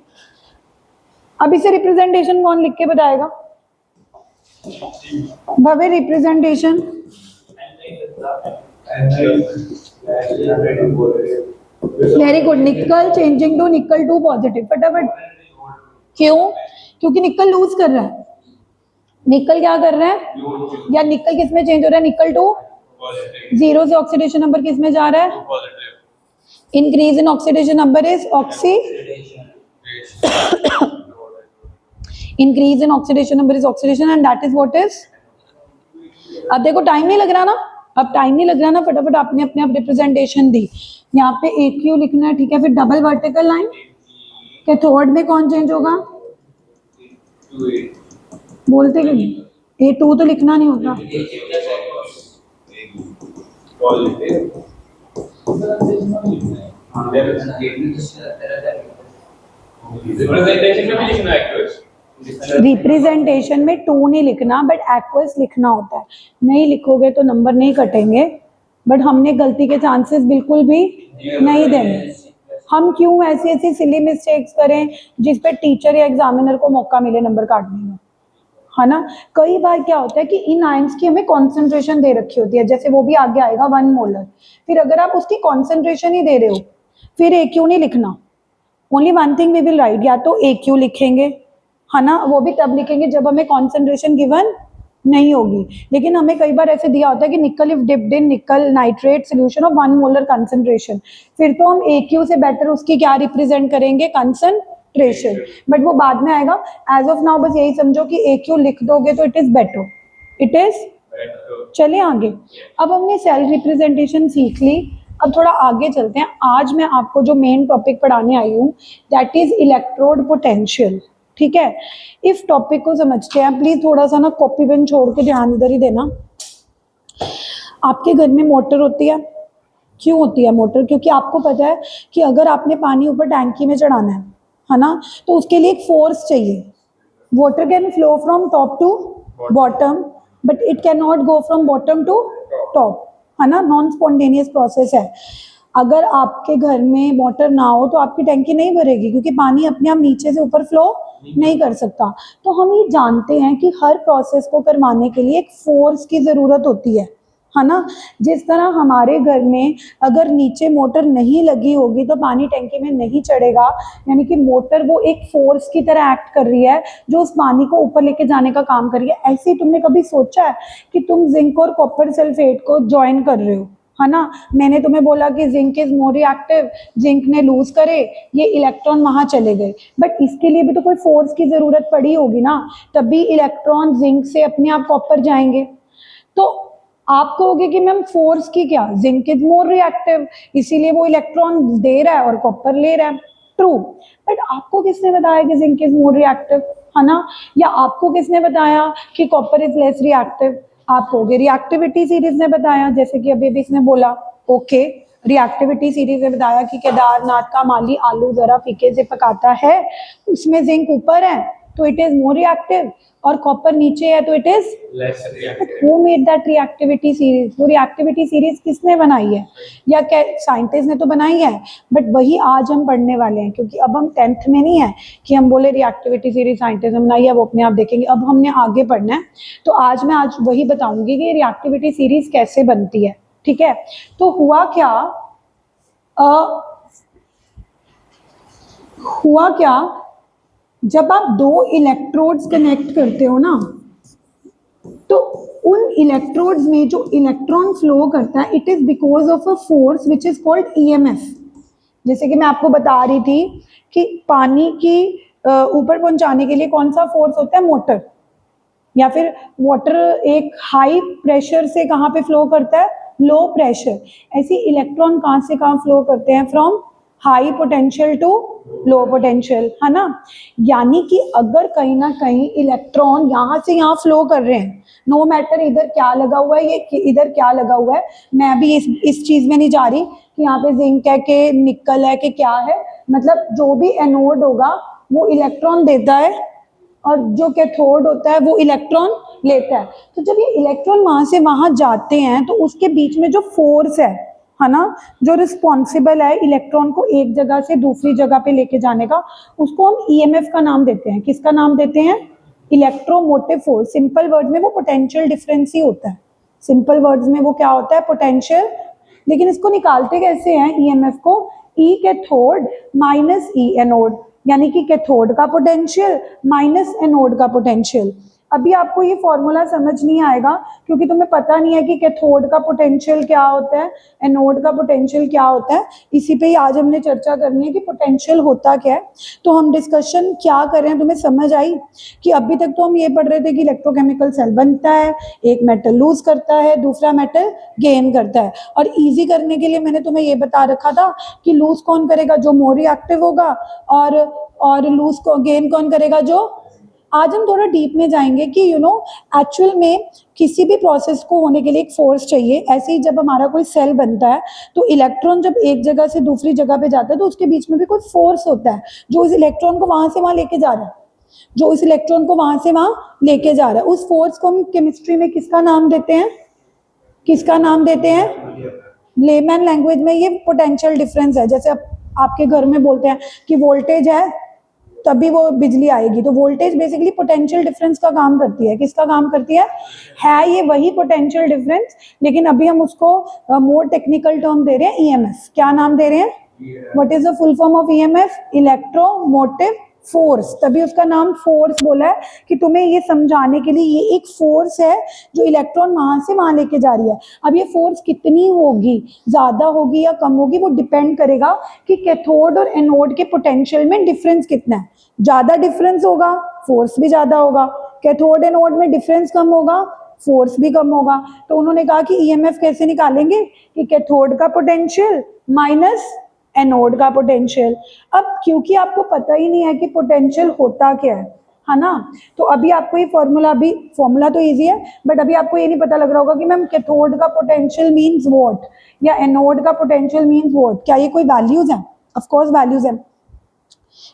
अब इसे रिप्रेजेंटेशन कौन लिख के बताएगा, भव्य रिप्रेजेंटेशन। वेरी गुड, निकल चेंजिंग टू निकल 2 पॉजिटिव, फटाफट। क्यों, क्योंकि निकल लूज कर रहा है। निकल क्या कर रहा है, या निकल किस में चेंज हो रहा है, निकल 2 जीरो से ऑक्सीडेशन नंबर किस में जा रहा है, increase in oxidation number is oxy, increase in oxidation number is oxidation and that is what is. अब देखो टाइम नहीं लग रहा ना, अब टाइम नहीं लग रहा ना, फटाफट आपने अपने आप रिप्रेजेंटेशन दी। यहाँ पे AQ लिखना है, ठीक है, फिर डबल वर्टिकल लाइन कैथोड में कौन चेंज होगा, बोलते क्यों नहीं, A2 तो लिखना नहीं होता। रिप्रेजेंटेशन में 2 नहीं लिखना बट एक्वस लिखना होता है, नहीं लिखोगे तो नंबर नहीं कटेंगे, बट हमने गलती के चांसेस बिल्कुल भी नहीं देंगे। हम क्यों ऐसी ऐसी सिली मिस्टेक्स करें जिस पे टीचर या एग्जामिनर को मौका मिले नंबर काटने में, है ना। कई बार क्या होता है कि इन आयंस की हमें कॉन्सेंट्रेशन दे रखी होती है, जैसे वो भी आगे आएगा 1 मोलर, फिर अगर आप उसकी कॉन्सेंट्रेशन ही दे रहे हो फिर AQ नहीं लिखना, only one thing we will write, या तो AQ लिखेंगे, है ना, वो भी तब लिखेंगे जब हमें कॉन्सेंट्रेशन गिवन नहीं होगी। लेकिन हमें कई बार ऐसे दिया होता है कि निकल इफ डिप्ड इन निकल nitrate solution of 1 molar concentration, फिर तो हम AQ से बेटर उसकी क्या रिप्रेजेंट करेंगे, कंसंट्रेशन, बट वो बाद में आएगा। एज ऑफ नाउ बस यही समझो कि AQ लिख दोगे तो it is better, it is. चलिए आगे, अब हमने सेल रिप्रेजेंटेशन सीख ली, अब थोड़ा आगे चलते हैं। आज मैं आपको जो मेन टॉपिक पढ़ाने आई हूँ दैट इज इलेक्ट्रोड पोटेंशियल, ठीक है। इस टॉपिक को समझते हैं, प्लीज थोड़ा सा ना कॉपी पेन छोड़ के ध्यान इधर ही देना। आपके घर में मोटर होती है, क्यों होती है मोटर? क्योंकि आपको पता है कि अगर आपने पानी ऊपर टैंकी में चढ़ाना है ना, तो उसके लिए एक फोर्स चाहिए। Water can flow from top to bottom but it can not go from bottom to top, है ना, नॉन स्पॉन्टेनियस प्रोसेस है। अगर आपके घर में मोटर ना हो तो आपकी टैंकी नहीं भरेगी, क्योंकि पानी अपने आप नीचे से ऊपर फ्लो नहीं कर सकता। तो हम ये जानते हैं कि हर प्रोसेस को करवाने के लिए एक फोर्स की ज़रूरत होती है ना। जिस तरह हमारे घर में अगर नीचे मोटर नहीं लगी होगी तो पानी टैंकी में नहीं चढ़ेगा, यानी कि मोटर वो एक फोर्स की तरह एक्ट कर रही है जो उस पानी को ऊपर लेके जाने का काम कर रही है। ऐसे ही तुमने कभी सोचा है कि तुम जिंक और कॉपर सल्फेट को ज्वाइन कर रहे हो, है ना, मैंने तुम्हें बोला कि zinc is more reactive, zinc ने लूज करे, ये इलेक्ट्रॉन वहां चले गए, बट इसके लिए भी तो कोई फोर्स की जरूरत पड़ी होगी ना, तभी इलेक्ट्रॉन जिंक से अपने आप कॉपर जाएंगे। तो आप कहोगे कि मैम फोर्स की क्या, जिंक इज मोर रिएक्टिव इसीलिए वो इलेक्ट्रॉन दे रहा है और कॉपर ले रहा है, ट्रू, बट आपको किसने बताया कि जिंक इज मोर रिएक्टिव, है ना, या आपको किसने बताया कि कॉपर इज लेस रिएक्टिव? आप कहोगे रिएक्टिविटी सीरीज ने बताया, जैसे कि अभी इसने बोला, ओके, रिएक्टिविटी सीरीज ने बताया कि केदारनाथ का माली आलू जरा फीके से पकाता है, उसमें जिंक ऊपर है तो इट इज मोर रिएक्टिव और कॉपर नीचे है तो it is less reactive. Who made that reactivity series? वो रिएक्टिविटी सीरीज किसने बनाई है? या क्या साइंटिस्ट ने तो बनाई है, बट वही आज हम पढ़ने वाले हैं, क्योंकि अब हम 10th में नहीं है कि हम बोले रिएक्टिविटी सीरीज साइंटिस्ट ने बनाई है, वो अपने आप देखेंगे, अब हमने आगे पढ़ना है। तो आज मैं वही बताऊंगी कि रिएक्टिविटी सीरीज कैसे बनती है, ठीक है। तो हुआ क्या जब आप दो इलेक्ट्रोड्स कनेक्ट करते हो ना, तो उन इलेक्ट्रोड्स में जो इलेक्ट्रॉन फ्लो करता है it is because of a force which is called EMF। जैसे कि मैं आपको बता रही थी कि पानी की ऊपर पहुंचाने के लिए कौन सा फोर्स होता है, मोटर, या फिर वाटर एक हाई प्रेशर से कहाँ पे फ्लो करता है, लो प्रेशर। ऐसे इलेक्ट्रॉन कहाँ से कहाँ फ्लो करते हैं, from high potential to low potential, है ना। यानी कि अगर कहीं ना कहीं इलेक्ट्रॉन यहाँ से यहाँ फ्लो कर रहे हैं, नो मैटर इधर क्या लगा हुआ है, ये इधर क्या लगा हुआ है, मैं अभी इस चीज में नहीं जा रही कि यहाँ पे जिंक है कि निकल है कि क्या है, मतलब जो भी एनोड होगा वो इलेक्ट्रॉन देता है और जो कैथोड होता है वो इलेक्ट्रॉन लेता है। तो जब ये इलेक्ट्रॉन वहां से वहां जाते हैं तो उसके बीच में जो फोर्स है ना, जो रिस्पॉन्सिबल है इलेक्ट्रॉन को एक जगह से दूसरी जगह पे लेके जाने का, उसको हम EMF का नाम देते हैं। किसका नाम देते हैं? Electromotive force. सिंपल वर्ड में वो पोटेंशियल डिफरेंस ही होता है, सिंपल वर्ड्स में वो क्या होता है, पोटेंशियल। लेकिन इसको निकालते कैसे हैं EMF को? E cathode minus E anode, यानी कि कैथोड का पोटेंशियल माइनस एनोड का पोटेंशियल। अभी आपको ये फॉर्मूला समझ नहीं आएगा क्योंकि तुम्हें पता नहीं है कि कैथोड का पोटेंशियल क्या होता है, एनोड का पोटेंशियल क्या होता है। इसी पे ही आज हमने चर्चा करनी है कि पोटेंशियल होता क्या है। तो हम डिस्कशन क्या कर रहे हैं, तुम्हें समझ आई कि अभी तक तो हम ये पढ़ रहे थे कि इलेक्ट्रोकेमिकल सेल बनता है, एक मेटल लूज करता है, दूसरा मेटल गेन करता है, और इजी करने के लिए मैंने तुम्हें ये बता रखा था कि लूज कौन करेगा, जो मोर रिएक्टिव होगा, और लूज को गेन कौन करेगा, जो। आज हम थोड़ा डीप में जाएंगे कि एक्चुअल में किसी भी प्रोसेस को होने के लिए एक फोर्स चाहिए। ऐसे ही जब हमारा कोई सेल बनता है तो इलेक्ट्रॉन जब एक जगह से दूसरी जगह पे जाता है तो उसके बीच में भी कोई फोर्स होता है जो इस इलेक्ट्रॉन को वहां से वहां लेके जा रहा है, जो इस इलेक्ट्रॉन को वहां से वहां लेके जा रहा है। उस फोर्स को हम केमिस्ट्री में किसका नाम देते हैं, किसका नाम देते हैं? लेमैन लैंग्वेज में ये पोटेंशियल डिफरेंस है। जैसे आपके घर में बोलते हैं कि वोल्टेज है तभी वो बिजली आएगी, तो वोल्टेज बेसिकली पोटेंशियल डिफरेंस का काम करती है। किसका काम करती है ये वही पोटेंशियल डिफरेंस, लेकिन अभी हम उसको मोर टेक्निकल टर्म दे रहे हैं EMF। क्या नाम दे रहे हैं? What is the full form of EMF? Electromotive force, तभी उसका नाम फोर्स बोला है कि तुम्हें ये समझाने के लिए ये एक फोर्स है जो इलेक्ट्रॉन वहां से वहां लेके जा रही है। अब ये फोर्स कितनी होगी, ज्यादा होगी या कम होगी, वो डिपेंड करेगा कि कैथोड और एनोड के पोटेंशियल में डिफरेंस कितना है। ज्यादा डिफरेंस होगा फोर्स भी ज्यादा होगा, कैथोड एनोड में डिफरेंस कम होगा फोर्स भी कम होगा। तो उन्होंने कहा कि ईएमएफ कैसे निकालेंगे कि कैथोड का पोटेंशियल माइनस एनोड का पोटेंशियल। अब क्योंकि आपको पता ही नहीं है कि पोटेंशियल होता क्या है ना, तो अभी आपको ये फॉर्मूला तो इजी है, बट अभी आपको ये नहीं पता लग रहा होगा कि मैम कैथोड का पोटेंशियल मींस व्हाट या एनोड का पोटेंशियल मींस व्हाट। क्या ये कोई वैल्यूज हैं? ऑफ कोर्स वैल्यूज हैं।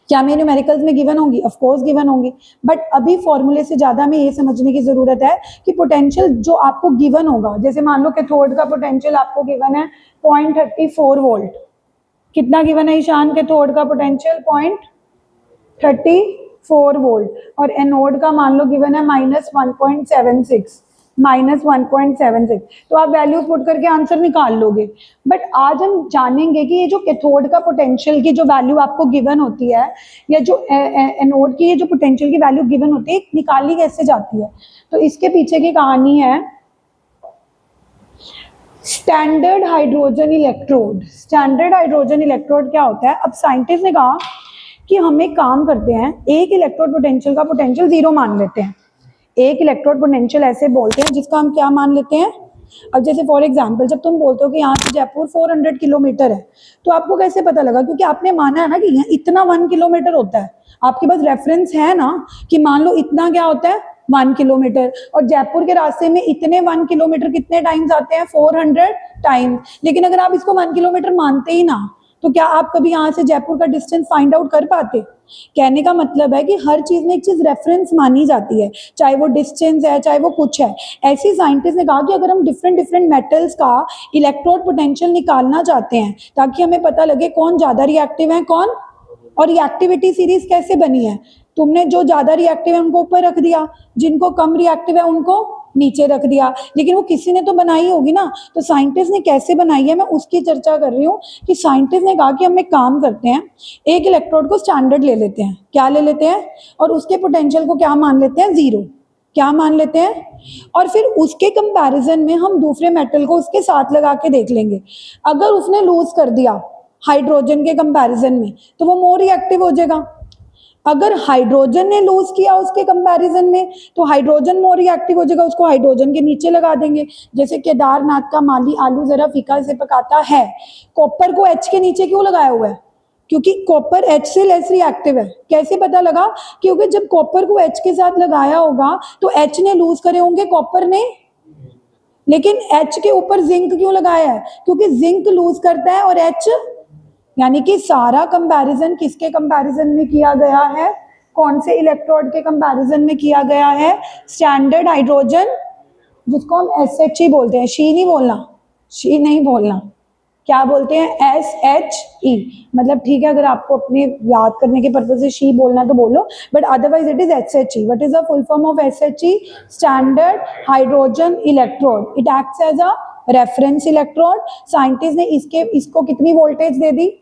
क्या मैं न्यूमेरिकल्स में गिवन होंगी? ऑफ कोर्स गिवन होंगी, बट अभी फॉर्मूले से ज्यादा हमें ये समझने की जरूरत है कि पोटेंशियल जो आपको गिवन होगा, जैसे मान लो कैथोड का पोटेंशियल आपको गिवन है 0.34 वोल्ट। कितना गिवन है ईशान कैथोड का पोटेंशियल? 0.34 वोल्ट। और एनोड का मान लो गिवन है -1.76, -1.76। तो आप वैल्यू पुट करके आंसर निकाल लोगे। बट आज हम जानेंगे कि ये जो कैथोड का पोटेंशियल की जो वैल्यू आपको गिवन होती है या जो एनोड की ये जो पोटेंशियल की वैल्यू गिवन होती है निकाली कैसे जाती है, तो इसके पीछे की कहानी है standard hydrogen electrode. Standard hydrogen electrode क्या होता है? अब साइंटिस्ट ने कहा कि हम एक काम करते हैं, एक इलेक्ट्रोड पोटेंशियल का पोटेंशियल 0 मान लेते हैं। एक इलेक्ट्रोड पोटेंशियल ऐसे बोलते हैं जिसका हम क्या मान लेते हैं। अब जैसे फॉर एग्जांपल जब तुम बोलते हो कि यहाँ से जयपुर 400 किलोमीटर है, तो आपको कैसे पता लगा? क्योंकि आपने माना है ना कि इतना 1 किलोमीटर होता है। आपके पास रेफरेंस है ना कि मान लो इतना क्या होता है 1 किलोमीटर, और जयपुर के रास्ते में इतने 1 किलोमीटर कितने टाइम्स आते हैं? 400 टाइम्स। लेकिन अगर आप इसको 1 किलोमीटर मानते ही ना, तो क्या आप कभी यहाँ से जयपुर का डिस्टेंस फाइंड आउट कर पाते? कहने का मतलब है कि हर चीज में एक चीज रेफरेंस मानी जाती है, चाहे वो डिस्टेंस है चाहे वो कुछ है। ऐसे साइंटिस्ट ने कहा कि अगर हम डिफरेंट डिफरेंट मेटल्स का इलेक्ट्रोड पोटेंशियल निकालना चाहते हैं ताकि हमें पता लगे कौन ज्यादा रिएक्टिव है कौन, और रिएक्टिविटी सीरीज कैसे बनी है, तुमने जो ज्यादा रिएक्टिव है उनको ऊपर रख दिया, जिनको कम रिएक्टिव है उनको नीचे रख दिया, लेकिन वो किसी ने तो बनाई होगी ना। तो साइंटिस्ट ने कैसे बनाई है मैं उसकी चर्चा कर रही हूँ कि साइंटिस्ट ने कहा कि हम एक काम करते हैं, एक इलेक्ट्रोड को स्टैंडर्ड ले लेते हैं। क्या ले लेते हैं? और उसके पोटेंशियल को क्या मान लेते हैं? 0। क्या मान लेते हैं? और फिर उसके कंपैरिजन में हम दूसरे मेटल को उसके साथ लगा के देख लेंगे। अगर उसने लूज कर दिया हाइड्रोजन के कंपैरिजन में तो वो मोर रिएक्टिव हो जाएगा। अगर हाइड्रोजन ने लूज किया उसके कंपैरिजन में तो हाइड्रोजन मोर रिएक्टिव हो जाएगा, उसको हाइड्रोजन के नीचे लगा देंगे। जैसे केदारनाथ का माली आलू जरा फीका से पकाता है, कॉपर को H के नीचे क्यों लगाया हुआ है? क्योंकि कॉपर H से लेस रिएक्टिव है। कैसे पता लगा? क्योंकि जब कॉपर को H के साथ लगाया होगा तो H ने लूज करे होंगे कॉपर ने, लेकिन H के ऊपर जिंक क्यों लगाया है? क्योंकि जिंक लूज करता है और H, यानी कि सारा कंपैरिजन किसके कंपैरिजन में किया गया है? कौन से इलेक्ट्रोड के कंपैरिजन में किया गया है? स्टैंडर्ड हाइड्रोजन, जिसको हम SHE बोलते हैं। शी नहीं बोलना, शी नहीं बोलना, क्या बोलते हैं? SHE। मतलब ठीक है, अगर आपको अपने याद करने के पर्पज से शी बोलना तो बोलो, but otherwise it is SHE। What is the full form of SHE? Standard hydrogen electrode. It acts as a reference electrode. Scientist ने इसको कितनी वोल्टेज दे दी?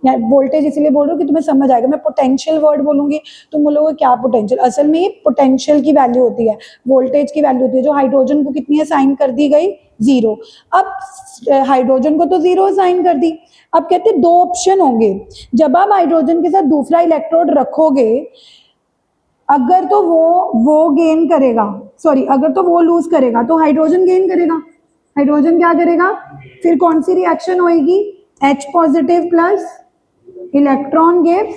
वोल्टेज इसलिए बोल रही हूँ कि तुम्हें समझ आएगा। मैं पोटेंशियल वर्ड बोलूंगी तुम बोलोगे क्या पोटेंशियल? असल में ये पोटेंशियल की वैल्यू होती है, वोल्टेज की वैल्यू होती है। जो हाइड्रोजन को कितनी असाइन कर दी गई? 0। अब हाइड्रोजन को तो 0 असाइन कर दी। अब कहते हैं 2 ऑप्शन होंगे, जब आप हाइड्रोजन के साथ दूसरा इलेक्ट्रोड रखोगे, अगर तो वो गेन करेगा, सॉरी अगर तो वो लूज करेगा तो हाइड्रोजन गेन करेगा। हाइड्रोजन क्या करेगा? फिर कौन सी रिएक्शन होएगी? H positive plus electron gives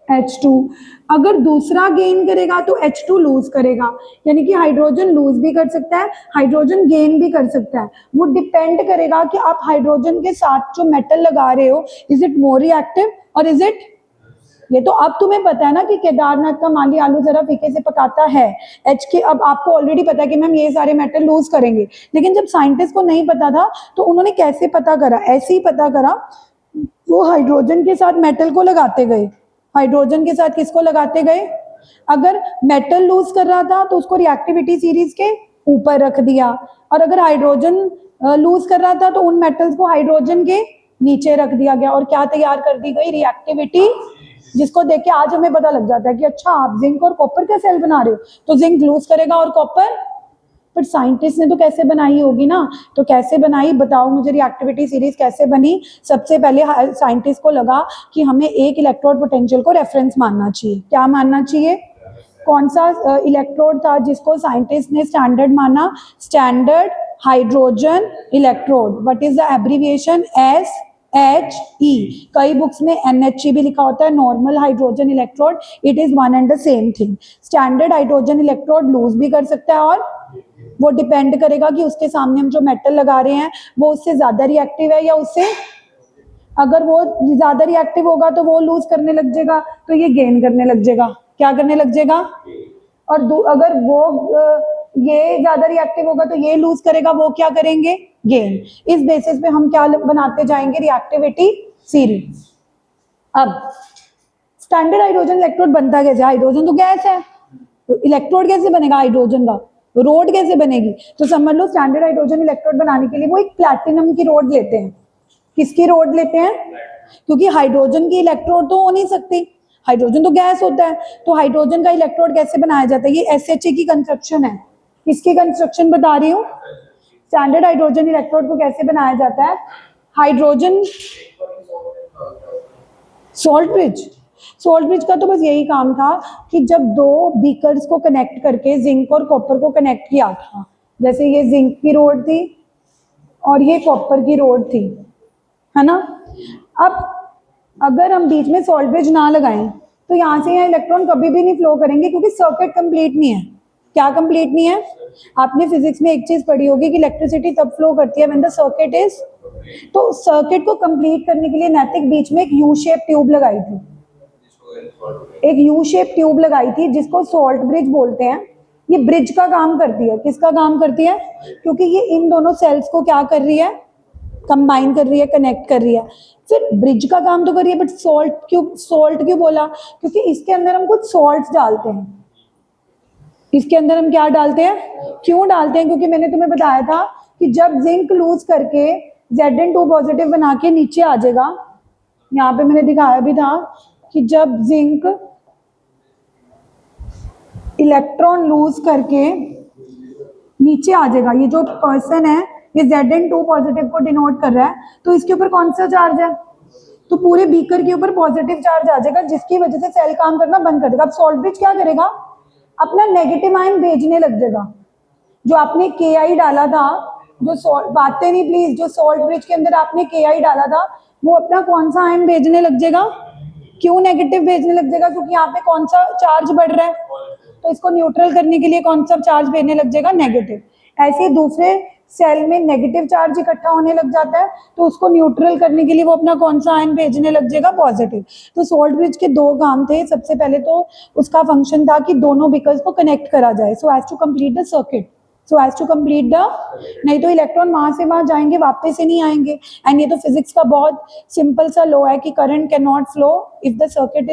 H2। अगर दूसरा गेन करेगा तो H2 लूज करेगा, यानी कि हाइड्रोजन लूज भी कर सकता है, हाइड्रोजन गेन भी कर सकता है। वो डिपेंड करेगा कि आप हाइड्रोजन के साथ जो मेटल लगा रहे हो, इज इट मोर रिएक्टिव और इज इट, ये तो अब तुम्हें पता है ना कि केदारनाथ का माली आलू जरा फीके से पकाता है। H के, अब आपको ऑलरेडी पता है कि मैम ये सारे मेटल लूज करेंगे, लेकिन जब साइंटिस्ट को नहीं पता था तो उन्होंने कैसे पता करा? ऐसे ही पता करा, वो हाइड्रोजन के साथ मेटल को लगाते गए। हाइड्रोजन के साथ किसको लगाते गए? अगर मेटल लूज कर रहा था तो उसको रिएक्टिविटी सीरीज के ऊपर रख दिया, और अगर हाइड्रोजन लूज कर रहा था तो उन मेटल्स को हाइड्रोजन के नीचे रख दिया गया, और क्या तैयार कर दी गई? रिएक्टिविटी जिसको देख के आज हमें पता लग जाता है कि अच्छा आप जिंक और कॉपर का सेल बना रहे हो, तो जिंक लूज करेगा और कॉपर, पर साइंटिस्ट ने तो कैसे बनाई होगी ना, तो कैसे बनाई बताओ मुझे, रिएक्टिविटी सीरीज कैसे बनी। सबसे पहले साइंटिस्ट को लगा कि हमें एक इलेक्ट्रोड पोटेंशियल को रेफरेंस मानना चाहिए। क्या मानना चाहिए? कौन सा इलेक्ट्रोड था जिसको साइंटिस्ट ने स्टैंडर्ड माना? Standard hydrogen electrode. What is the abbreviation? SHE। कई बुक्स में NHE भी लिखा होता है, normal hydrogen electrode. It is one and the same thing. Standard hydrogen electrode lose भी कर सकता है, और वो डिपेंड करेगा कि उसके सामने हम जो मेटल लगा रहे हैं वो उससे ज्यादा रिएक्टिव है या उससे, अगर वो ज्यादा रिएक्टिव होगा तो वो लूज करने लग जाएगा, तो ये गेन करने लग जाएगा। क्या करने लग जाएगा? और अगर वो ये ज्यादा रिएक्टिव होगा तो ये लूज करेगा, वो क्या करेंगे? गेन। इस बेसिस पे हम क्या बनाते जाएंगे? Reactivity series. अब स्टैंडर्ड हाइड्रोजन इलेक्ट्रोड बनता कैसे? हाइड्रोजन तो गैस है, तो इलेक्ट्रोड कैसे बनेगा हाइड्रोजन का? रोड कैसे बनेगी? तो समझ लो स्टैंडर्ड हाइड्रोजन इलेक्ट्रोड बनाने के लिए वो एक प्लैटिनम की रोड लेते हैं। किसकी रोड लेते हैं? क्योंकि हाइड्रोजन की इलेक्ट्रोड तो हो नहीं सकती, हाइड्रोजन तो गैस होता है, तो हाइड्रोजन का इलेक्ट्रोड कैसे बनाया जाता है? ये SHE की कंस्ट्रक्शन है। किसकी कंस्ट्रक्शन बता रही हूँ? स्टैंडर्ड हाइड्रोजन इलेक्ट्रोड को कैसे बनाया जाता है? Hydrogen salt bridge. Salt bridge का तो बस यही काम था कि जब दो बीकर्स को कनेक्ट करके जिंक और कॉपर को कनेक्ट किया था, जैसे ये जिंक की रोड थी और ये कॉपर की रोड थी, है ना। अब अगर हम बीच में सॉल्ट ब्रिज ना लगाएं तो यहाँ से यहाँ इलेक्ट्रॉन कभी भी नहीं फ्लो करेंगे, क्योंकि सर्किट कंप्लीट नहीं है। क्या कंप्लीट नहीं है? आपने फिजिक्स में एक चीज पढ़ी होगी कि इलेक्ट्रिसिटी तब फ्लो करती है व्हेन द सर्किट इज, तो सर्किट को कंप्लीट करने के लिए नैतिक बीच में एक यू शेप ट्यूब लगाई थी, एक यू शेप ट्यूब लगाई थी जिसको सॉल्ट ब्रिज बोलते हैं। ये ब्रिज का काम करती है। किसका काम करती है? क्योंकि ये इन दोनों सेल्स को क्या कर रही है? कंबाइन कर रही है, कनेक्ट कर रही है। फिर ब्रिज का काम तो कर रही है, बट सॉल्ट क्यों बोला? क्योंकि इसके अंदर हम कुछ सॉल्ट्स डालते हैं। इसके अंदर हम क्या डालते हैं? क्यों डालते हैं? क्योंकि मैंने तुम्हें बताया था कि जब जिंक लूज करके Zn2 पॉजिटिव बना के नीचे आ जाएगा, यहाँ पे मैंने दिखाया भी था कि जब जिंक इलेक्ट्रॉन लूज करके नीचे आ जाएगा, ये जो पर्सन है ये Zn2 पॉजिटिव को डिनोट कर रहा है, तो इसके ऊपर कौन सा चार्ज है? तो पूरे बीकर के ऊपर पॉजिटिव चार्ज आ जाएगा, जिसकी वजह से सेल काम करना बंद कर देगा। अब सॉल्ट ब्रिज क्या करेगा? अपना नेगेटिव आयन भेजने लग जाएगा। जो आपने Ki डाला था, जो बातें नहीं प्लीज, जो सॉल्ट ब्रिज के अंदर आपने Ki डाला था वो अपना कौन सा आयन भेजने लग जाएगा? क्यों नेगेटिव भेजने लग जाएगा? क्योंकि यहाँ पे कौन सा चार्ज बढ़ रहा है, तो इसको न्यूट्रल करने के लिए कौन सा चार्ज भेजने लग जाएगा? नेगेटिव। ऐसे ही दूसरे सेल में नेगेटिव चार्ज इकट्ठा होने लग जाता है, तो उसको न्यूट्रल करने के लिए वो अपना कौन सा आयन भेजने लग जाएगा? पॉजिटिव। तो सॉल्ट ब्रिज के दो काम थे। सबसे पहले तो उसका फंक्शन था कि दोनों बीकर्स को कनेक्ट करा जाए, so as to complete the circuit, so as to complete the, नहीं तो इलेक्ट्रॉन वहां से वहां जाएंगे, वापस से नहीं आएंगे। एंड ये तो फिजिक्स का बहुत सिंपल सा लॉ है कि current can not flow if the circuit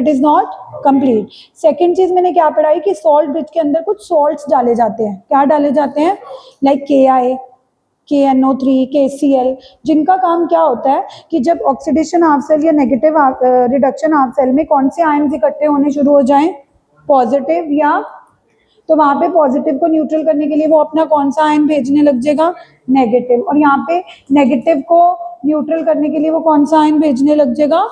is not complete. Second चीज मैंने क्या पढ़ाई कि सॉल्ट ब्रिज के अंदर कुछ सॉल्ट्स डाले जाते हैं। क्या डाले जाते हैं? लाइक Ki, KNO3, KCl, जिनका काम क्या होता है कि जब ऑक्सीडेशन हाफ सेल या नेगेटिव रिडक्शन हाफ सेल में कौन से आयन्स इकट्ठे होने शुरू हो जाएं? पॉजिटिव, या तो वहां पे पॉजिटिव को न्यूट्रल करने के लिए वो अपना कौन सा आयन भेजने लग जाएगा? नेगेटिव। और यहाँ पे नेगेटिव को न्यूट्रल करने के लिए वो कौन सा आयन भेजने लग जाएगा?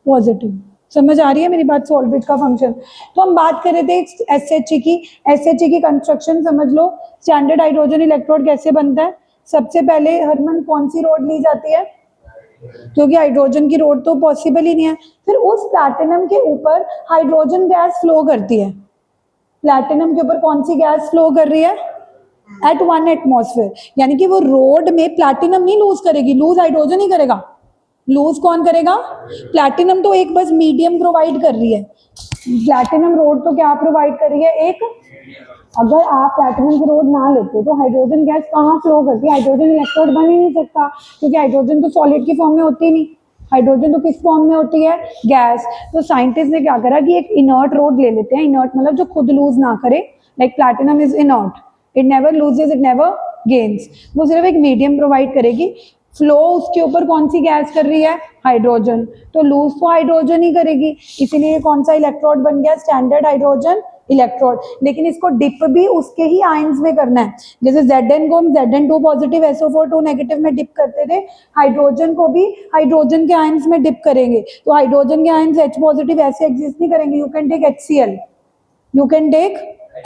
पॉजिटिव। समझ आ रही है मेरी बात? सॉल्ट ब्रिज का फंक्शन। तो हम बात कर रहे थे SHE की। SHE की कंस्ट्रक्शन समझ लो। स्टैंडर्ड हाइड्रोजन इलेक्ट्रोड कैसे बनता है? सबसे पहले हरमन कौन सी रोड ली जाती है? क्योंकि हाइड्रोजन की रोड तो पॉसिबल ही नहीं है। फिर उस प्लैटिनम के ऊपर हाइड्रोजन गैस फ्लो करती है। प्लैटिनम के ऊपर कौन सी गैस फ्लो कर रही है? At 1 atmosphere. यानी कि वो रोड में प्लैटिनम नहीं लूज करेगी, लूज हाइड्रोजन ही करेगा। लूज कौन करेगा? प्लैटिनम तो एक बस मीडियम प्रोवाइड कर रही है। प्लैटिनम रोड तो क्या प्रोवाइड कर रही है? एक, अगर आप प्लैटिनम की रोड ना लेते तो हाइड्रोजन गैस कहाँ फ्लो करती है? हाइड्रोजन इलेक्ट्रोड बन ही नहीं सकता, क्योंकि हाइड्रोजन तो सॉलिड की फॉर्म में होती नहीं। हाइड्रोजन तो किस फॉर्म में होती है? गैस। तो साइंटिस्ट ने क्या करा कि एक इनर्ट रोड ले लेते हैं। इनर्ट मतलब जो खुद लूज ना करे, like platinum is inert, it never loses, it never gains. वो सिर्फ एक मीडियम प्रोवाइड करेगी। फ्लो उसके ऊपर कौन सी गैस कर रही है, हाइड्रोजन, तो लूज तो हाइड्रोजन ही करेगी, इसीलिए कौन सा इलेक्ट्रोड बन गया, स्टैंडर्ड हाइड्रोजन इलेक्ट्रोड। लेकिन इसको डिप भी उसके ही आयंस में करना है, जैसे Zn को हम Zn2 पॉजिटिव SO4 2 नेगेटिव में डिप करते थे, हाइड्रोजन को भी हाइड्रोजन के आयंस में डिप करेंगे, तो हाइड्रोजन के आयंस H पॉजिटिव ऐसे एग्जिस्ट नहीं करेंगे, you can take HCl, you can take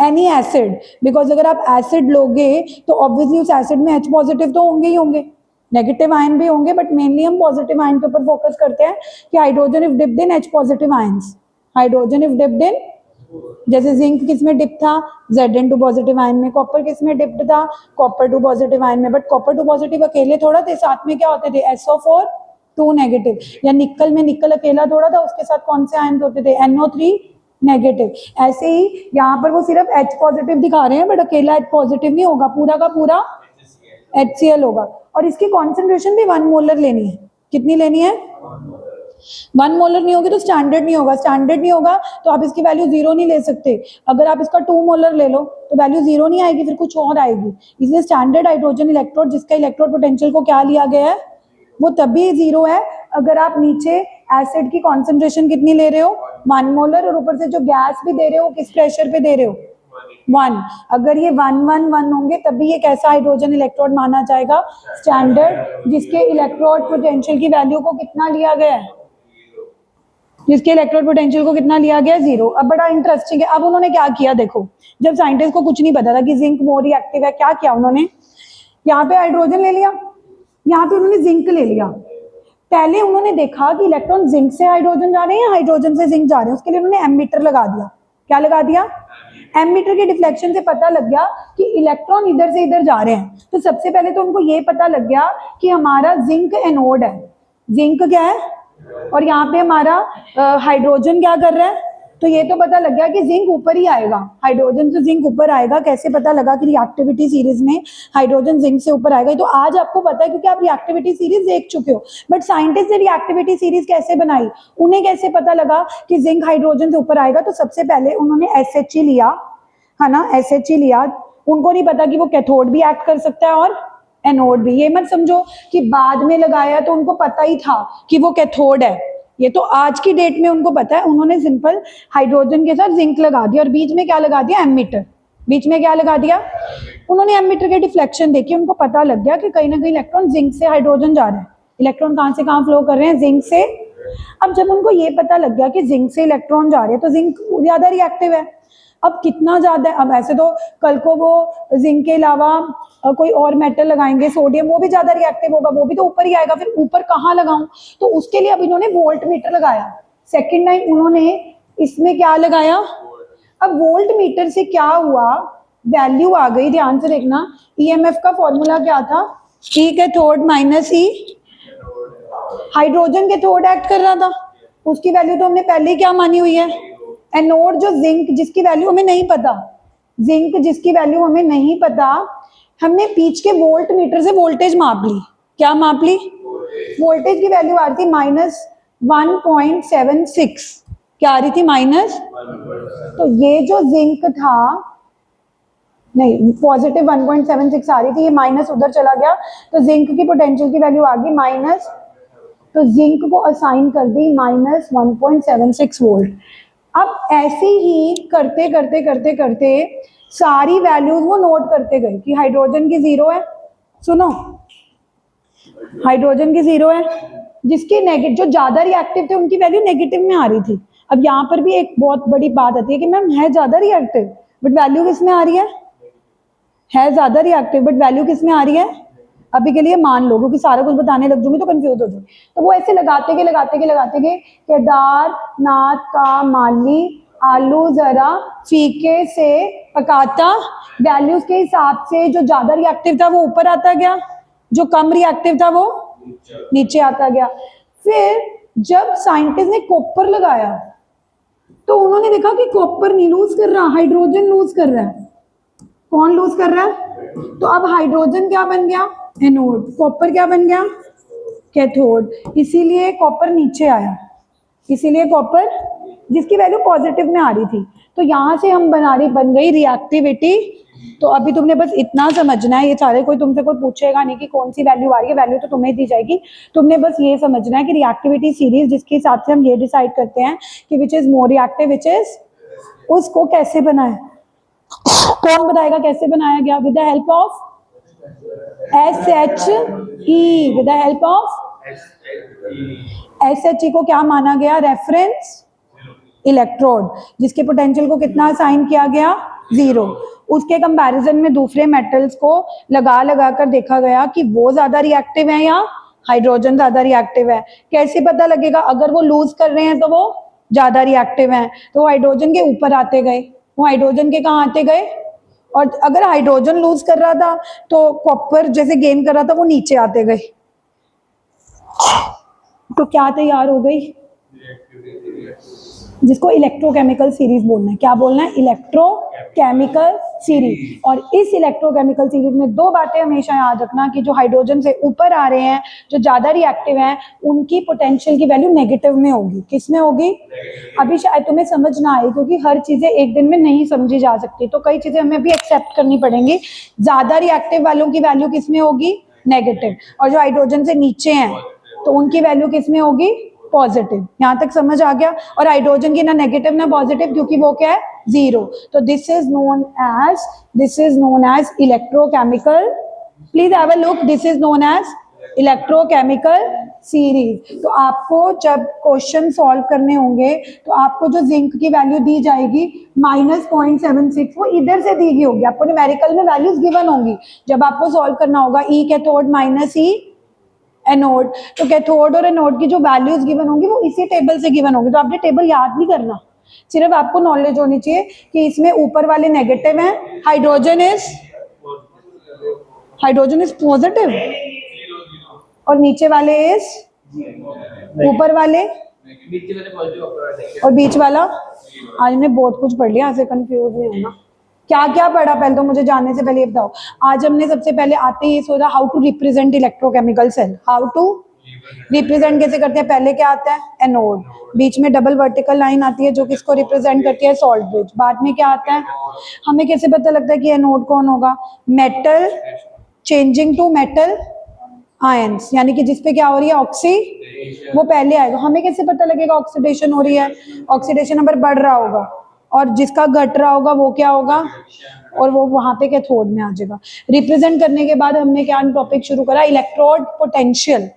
any acid, because अगर आप एसिड लोगे तो ऑब्वियसली उस एसिड में H पॉजिटिव तो होंगे ही होंगे, नेगेटिव आयन भी होंगे, बट मेनली हम पॉजिटिव आयन के ऊपर फोकस करते हैं कि hydrogen if dipped in H positive ions, hydrogen if dipped in, जैसे जिंक किस में डिप था, Zn2 पॉजिटिव आयन में, कॉपर किस में डिप्ड था, कॉपर 2 पॉजिटिव आयन में, बट कॉपर 2 पॉजिटिव अकेले थोड़ा थे, साथ में क्या होते थे, SO4 2 नेगेटिव, या निकल में निकल अकेला थोड़ा था, उसके साथ कौन से आयन होते थे, NO3 नेगेटिव। ऐसे ही यहाँ पर वो सिर्फ H पॉजिटिव दिखा रहे हैं, बट अकेला H पॉजिटिव नहीं होगा, पूरा का पूरा HCl होगा, और इसकी कॉन्सेंट्रेशन भी 1 मोलर लेनी है, कितनी लेनी है, 1 मोलर नहीं होगी तो स्टैंडर्ड नहीं होगा, स्टैंडर्ड नहीं होगा तो आप इसकी वैल्यू 0 नहीं ले सकते, अगर आप इसका 2 मोलर ले लो तो वैल्यू 0 नहीं आएगी, फिर कुछ और आएगी, इसलिए स्टैंडर्ड हाइड्रोजन इलेक्ट्रोड जिसका इलेक्ट्रोड पोटेंशियल को क्या लिया गया है, वो तभी 0 है अगर आप नीचे एसिड की कॉन्सेंट्रेशन कितनी ले रहे हो, 1 मोलर, और ऊपर से जो गैस भी दे रहे हो किस प्रेशर पे दे रहे हो, 1, अगर ये 1 1 1 होंगे तभी ये कैसा हाइड्रोजन इलेक्ट्रोड माना जाएगा, स्टैंडर्ड, जिसके इलेक्ट्रोड पोटेंशियल की वैल्यू को कितना लिया गया है, जिसके इलेक्ट्रोड पोटेंशियल को कितना लिया गया, 0। अब बड़ा इंटरेस्टिंग है, अब उन्होंने क्या किया देखो, जब साइंटिस्ट को कुछ नहीं पता था कि जिंक मोर रिएक्टिव है, क्या किया उन्होंने, यहाँ पे हाइड्रोजन ले लिया, यहाँ पे उन्होंने जिंक ले लिया, पहले उन्होंने देखा कि इलेक्ट्रॉन जिंक से हाइड्रोजन जा रहे हैं या हाइड्रोजन से जिंक जा रहे हैं, उसके लिए उन्होंने एमीटर लगा दिया, क्या लगा दिया, एमीटर के डिफ्लेक्शन से पता लग गया कि इलेक्ट्रॉन इधर से इधर जा रहे हैं, तो सबसे पहले तो उनको ये पता लग गया कि हमारा जिंक एनोड है, जिंक क्या है, और यहाँ पे हमारा हाइड्रोजन क्या कर रहा है, तो ये तो पता लग गया कि जिंक ऊपर ही आएगा, हाइड्रोजन से जिंक ऊपर आएगा, कैसे पता लगा कि रिएक्टिविटी सीरीज में हाइड्रोजन जिंक से ऊपर आएगा, तो आज आपको पता है क्योंकि आप रिएक्टिविटी सीरीज देख चुके हो, बट साइंटिस्ट ने रिएक्टिविटी सीरीज कैसे बनाई, उन्हें कैसे पता लगा कि जिंक हाइड्रोजन से ऊपर आएगा, तो सबसे पहले उन्होंने SHE लिया, है ना, SHE लिया, उनको नहीं पता कि वो कैथोड भी एक्ट कर सकता है और एनोड भी, ये मत समझो कि बाद में लगाया तो उनको पता ही था कि वो कैथोड है, ये तो आज की डेट में उनको पता है, उन्होंने सिंपल हाइड्रोजन के साथ जिंक लगा दिया और बीच में क्या लगा दिया, एमीटर, बीच में क्या लगा दिया, उन्होंने एमीटर के डिफ्लेक्शन देखी, उनको पता लग गया कि कहीं ना कहीं इलेक्ट्रॉन जिंक से हाइड्रोजन जा रहा है, इलेक्ट्रॉन कहाँ से कहाँ फ्लो कर रहे हैं, जिंक से। अब जब उनको ये पता लग गया कि जिंक से इलेक्ट्रॉन जा रहे हैं तो जिंक ज्यादा रिएक्टिव है, अब कितना ज्यादा, अब ऐसे तो कल को वो जिंक के अलावा कोई और मेटल लगाएंगे, सोडियम, वो भी ज्यादा रिएक्टिव होगा, वो भी तो ऊपर ही आएगा, फिर ऊपर कहाँ लगाऊं, तो उसके लिए अब इन्होंने वोल्ट मीटर लगाया, सेकेंड टाइम उन्होंने इसमें क्या लगाया, अब वोल्ट मीटर से क्या हुआ, वैल्यू आ गई, ध्यान से देखना, EMF का फॉर्मूला क्या था, E cathode minus E, hydrogen cathode act कर रहा था, उसकी वैल्यू तो हमने पहले ही क्या मानी हुई है, एनोड जो जिंक जिसकी वैल्यू हमें नहीं पता, जिंक जिसकी वैल्यू हमें नहीं पता, हमने बीच के वोल्ट मीटर से वोल्टेज माप ली, क्या माप ली, वोल्टेज की वैल्यू आ रही थी -1.76, क्या आ रही थी माइनस, तो ये जो जिंक था, नहीं पॉजिटिव 1.76 आ रही थी, ये माइनस उधर चला गया, तो जिंक की पोटेंशियल की वैल्यू आ गई माइनस, तो जिंक को असाइन कर दी -1.76 वोल्ट। अब ऐसे ही करते करते करते करते सारी वैल्यूज वो नोट करते गए कि हाइड्रोजन की 0 है, सुनो हाइड्रोजन की 0 है, जिसके नेगेटिव, जो ज्यादा रिएक्टिव थे उनकी वैल्यू नेगेटिव में आ रही थी। अब यहाँ पर भी एक बहुत बड़ी बात आती है कि मैम है ज्यादा रिएक्टिव बट वैल्यू किस में आ रही है ज्यादा रिएक्टिव बट वैल्यू किस में आ रही है, अभी के लिए मान लो, क्योंकि सारा कुछ बताने लग जाऊंगी तो कंफ्यूज हो जाऊंगी, तो वो ऐसे लगाते गए केदारनाथ का माली आलू जरा फीके से पकाता, वैल्यूज के हिसाब से जो ज्यादा रिएक्टिव था वो ऊपर आता गया, जो कम रिएक्टिव था वो नीचे आता गया। फिर जब साइंटिस्ट ने कॉपर लगाया तो उन्होंने देखा कि कॉपर नहीं लूज कर रहा, हाइड्रोजन लूज कर रहा है, कौन लूज कर रहा है, तो अब हाइड्रोजन क्या बन गया, एनोड, कॉपर क्या बन गया, कैथोड, इसीलिए कॉपर नीचे आया, इसीलिए कॉपर जिसकी वैल्यू पॉजिटिव में आ रही थी, तो यहां से हम बन गई रिएक्टिविटी तो अभी तुमने बस इतना समझना है, ये सारे कोई तुमसे कोई पूछेगा नहीं कि कौन सी वैल्यू आ रही है, वैल्यू तो तुम्हें दी जाएगी। तुमने बस ये समझना है कि रिएक्टिविटी सीरीज जिसके हिसाब से हम ये डिसाइड करते हैं कि which is more reactive which is, उसको कैसे बनाए, कौन बताएगा कैसे बनाया गया? With the help of SHE, with the help of SHE को क्या माना गया? रेफरेंस इलेक्ट्रोड, जिसके पोटेंशियल को कितना असाइन किया गया? 0। उसके कंपैरिजन में दूसरे मेटल्स को लगा लगा कर देखा गया कि वो ज्यादा रिएक्टिव है या हाइड्रोजन ज्यादा रिएक्टिव है। कैसे पता लगेगा? अगर वो लूज कर रहे हैं तो वो ज्यादा रिएक्टिव हैं, तो वो हाइड्रोजन के ऊपर आते गए, वो हाइड्रोजन के कहाँ आते गए? और अगर हाइड्रोजन लूज कर रहा था तो कॉपर जैसे गेन कर रहा था वो नीचे आते गए। तो क्या तैयार हो गई? जिसको इलेक्ट्रोकेमिकल सीरीज बोलना है। क्या बोलना है? Electrochemical series. और इस इलेक्ट्रोकेमिकल सीरीज में दो बातें हमेशा याद रखना कि जो हाइड्रोजन से ऊपर आ रहे हैं, जो ज्यादा रिएक्टिव हैं, उनकी पोटेंशियल की वैल्यू नेगेटिव में होगी। किस में होगी? अभी शायद तुम्हें समझ ना आए क्योंकि हर चीजें एक दिन में नहीं समझी जा सकती, तो कई चीजें हमें भी एक्सेप्ट करनी पड़ेंगी। ज्यादा रिएक्टिव वालों की वैल्यू किस में होगी? नेगेटिव। और जो हाइड्रोजन से नीचे हैं तो उनकी वैल्यू किस में होगी? पॉजिटिव। यहां तक समझ आ गया? और हाइड्रोजन की ना नेगेटिव ना पॉजिटिव, क्योंकि वो क्या है? 0। तो this is known as electrochemical, please have a look, this is known as electrochemical series. तो आपको जब क्वेश्चन सॉल्व करने होंगे तो आपको जो जिंक की वैल्यू दी जाएगी -0.76, वो इधर से दी गई होगी। आपको न्यूमेरिकल में वैल्यूज गिवन होंगी। जब आपको सॉल्व करना होगा E कैथोड -E एनोड, तो कैथोड और एनोड की जो वैल्यूज गिवन होंगी वो इसी टेबल से गिवन होंगी। तो आपने टेबल याद नहीं करना, सिर्फ आपको नॉलेज होनी चाहिए कि इसमें ऊपर वाले नेगेटिव हैं, हाइड्रोजन इज पॉजिटिव, और नीचे वाले इज, ऊपर वाले और बीच वाला। आज ने बहुत कुछ पढ़ लिया, ऐसे कंफ्यूज नहीं होना। क्या क्या पढ़ा पहले तो मुझे जानने से पहले ये बताओ। आज हमने सबसे पहले आते ही सोचा how to represent electrochemical cell. How to represent कैसे करते हैं? पहले क्या आता है? एनोड, बीच में डबल वर्टिकल लाइन आती है जो किसको रिप्रेजेंट करती है? Salt bridge. बाद में क्या आता है? हमें कैसे पता लगता है कि एनोड कौन होगा? Metal changing to metal ions, यानी कि जिसपे क्या हो रही है? ऑक्सी, वो पहले आएगा। हमें कैसे पता लगेगा ऑक्सीडेशन हो रही है? ऑक्सीडेशन नंबर बढ़ रहा होगा, और जिसका घट रहा होगा वो क्या होगा? और वो वहां पे कैथोड में आ जाएगा। रिप्रेजेंट करने के बाद हमने क्या टॉपिक शुरू करा? Electrode potential.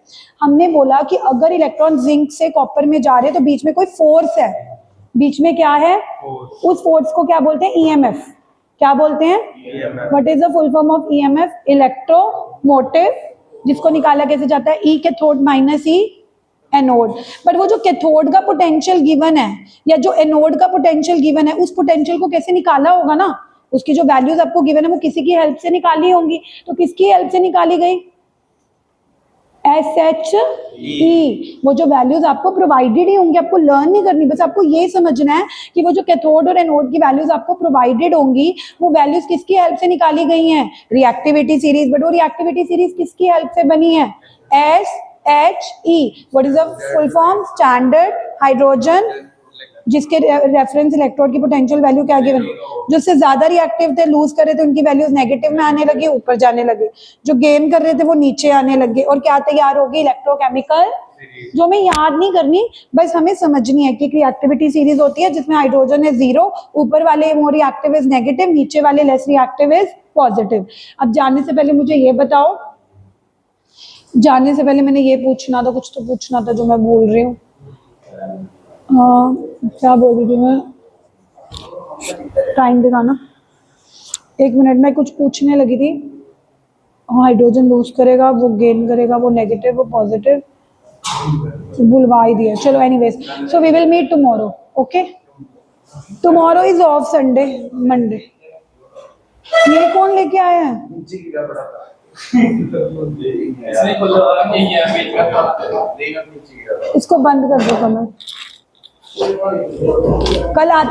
हमने बोला कि अगर इलेक्ट्रॉन जिंक से कॉपर में जा रहे हैं तो बीच में कोई फोर्स है। बीच में क्या है? उस फोर्स को क्या बोलते हैं? ईएमएफ। क्या बोलते हैं? What is the full form of EMF? Electromotive. जिसको निकाला कैसे जाता है? E cathode -E anode. पर वो जो कैथोड का पोटेंशियल गिवन है या जो एनोड का पोटेंशियल गिवन है, उस पोटेंशियल को कैसे निकाला होगा ना? उसकी जो वैल्यूज आपको गिवन है वो किसी की हेल्प से निकाली होंगी। तो किसकी हेल्प से निकाली गई? SHE। वो जो वैल्यूज आपको प्रोवाइडेड ही होंगी, आपको लर्न नहीं करनी, बस आपको ये समझना है कि वो जो कैथोड और एनोड की वैल्यूज आपको प्रोवाइडेड होंगी, वो वैल्यूज किसकी हेल्प से निकाली गई हैं? Reactivity series. बट वो रिएक्टिविटी सीरीज किसकी हेल्प से बनी है? SHE। What is the full form? Standard hydrogen, जिसके रेफरेंस इलेक्ट्रोड की पोटेंशियल वैल्यू क्या गिवन? जो उससे ज्यादा रिएक्टिव थे, लूज कर रहे थे, उनकी वैल्यूज नेगेटिव में आने लगी, ऊपर जाने लगे। जो गेन कर रहे थे वो नीचे आने लगे। और क्या तैयार होगी? इलेक्ट्रोकेमिकल, जो हमें याद नहीं करनी, बस हमें समझनी है कि रिएक्टिविटी सीरीज होती है जिसमें हाइड्रोजन है 0, ऊपर वाले मोर रिएक्टिव इज नेगेटिव, नीचे वाले लेस रिएक्टिव इज पॉजिटिव। अब जानने से पहले मुझे ये बताओ, जानने से पहले मैंने ये पूछना था, कुछ तो पूछना था जो मैं भूल रही हूँ। क्या बोल रही थी मैं? टाइम दिखाना 1 मिनट में। कुछ पूछने लगी थी। हाइड्रोजन लूज करेगा, वो गेन करेगा, वो नेगेटिव, वो पॉजिटिव, भूलवा ही दिया। चलो anyways, so we will meet tomorrow. Okay, tomorrow is off, Sunday, Monday. ये कौन लेके आया है? इसको बंद कर दो कमेंट। कल आते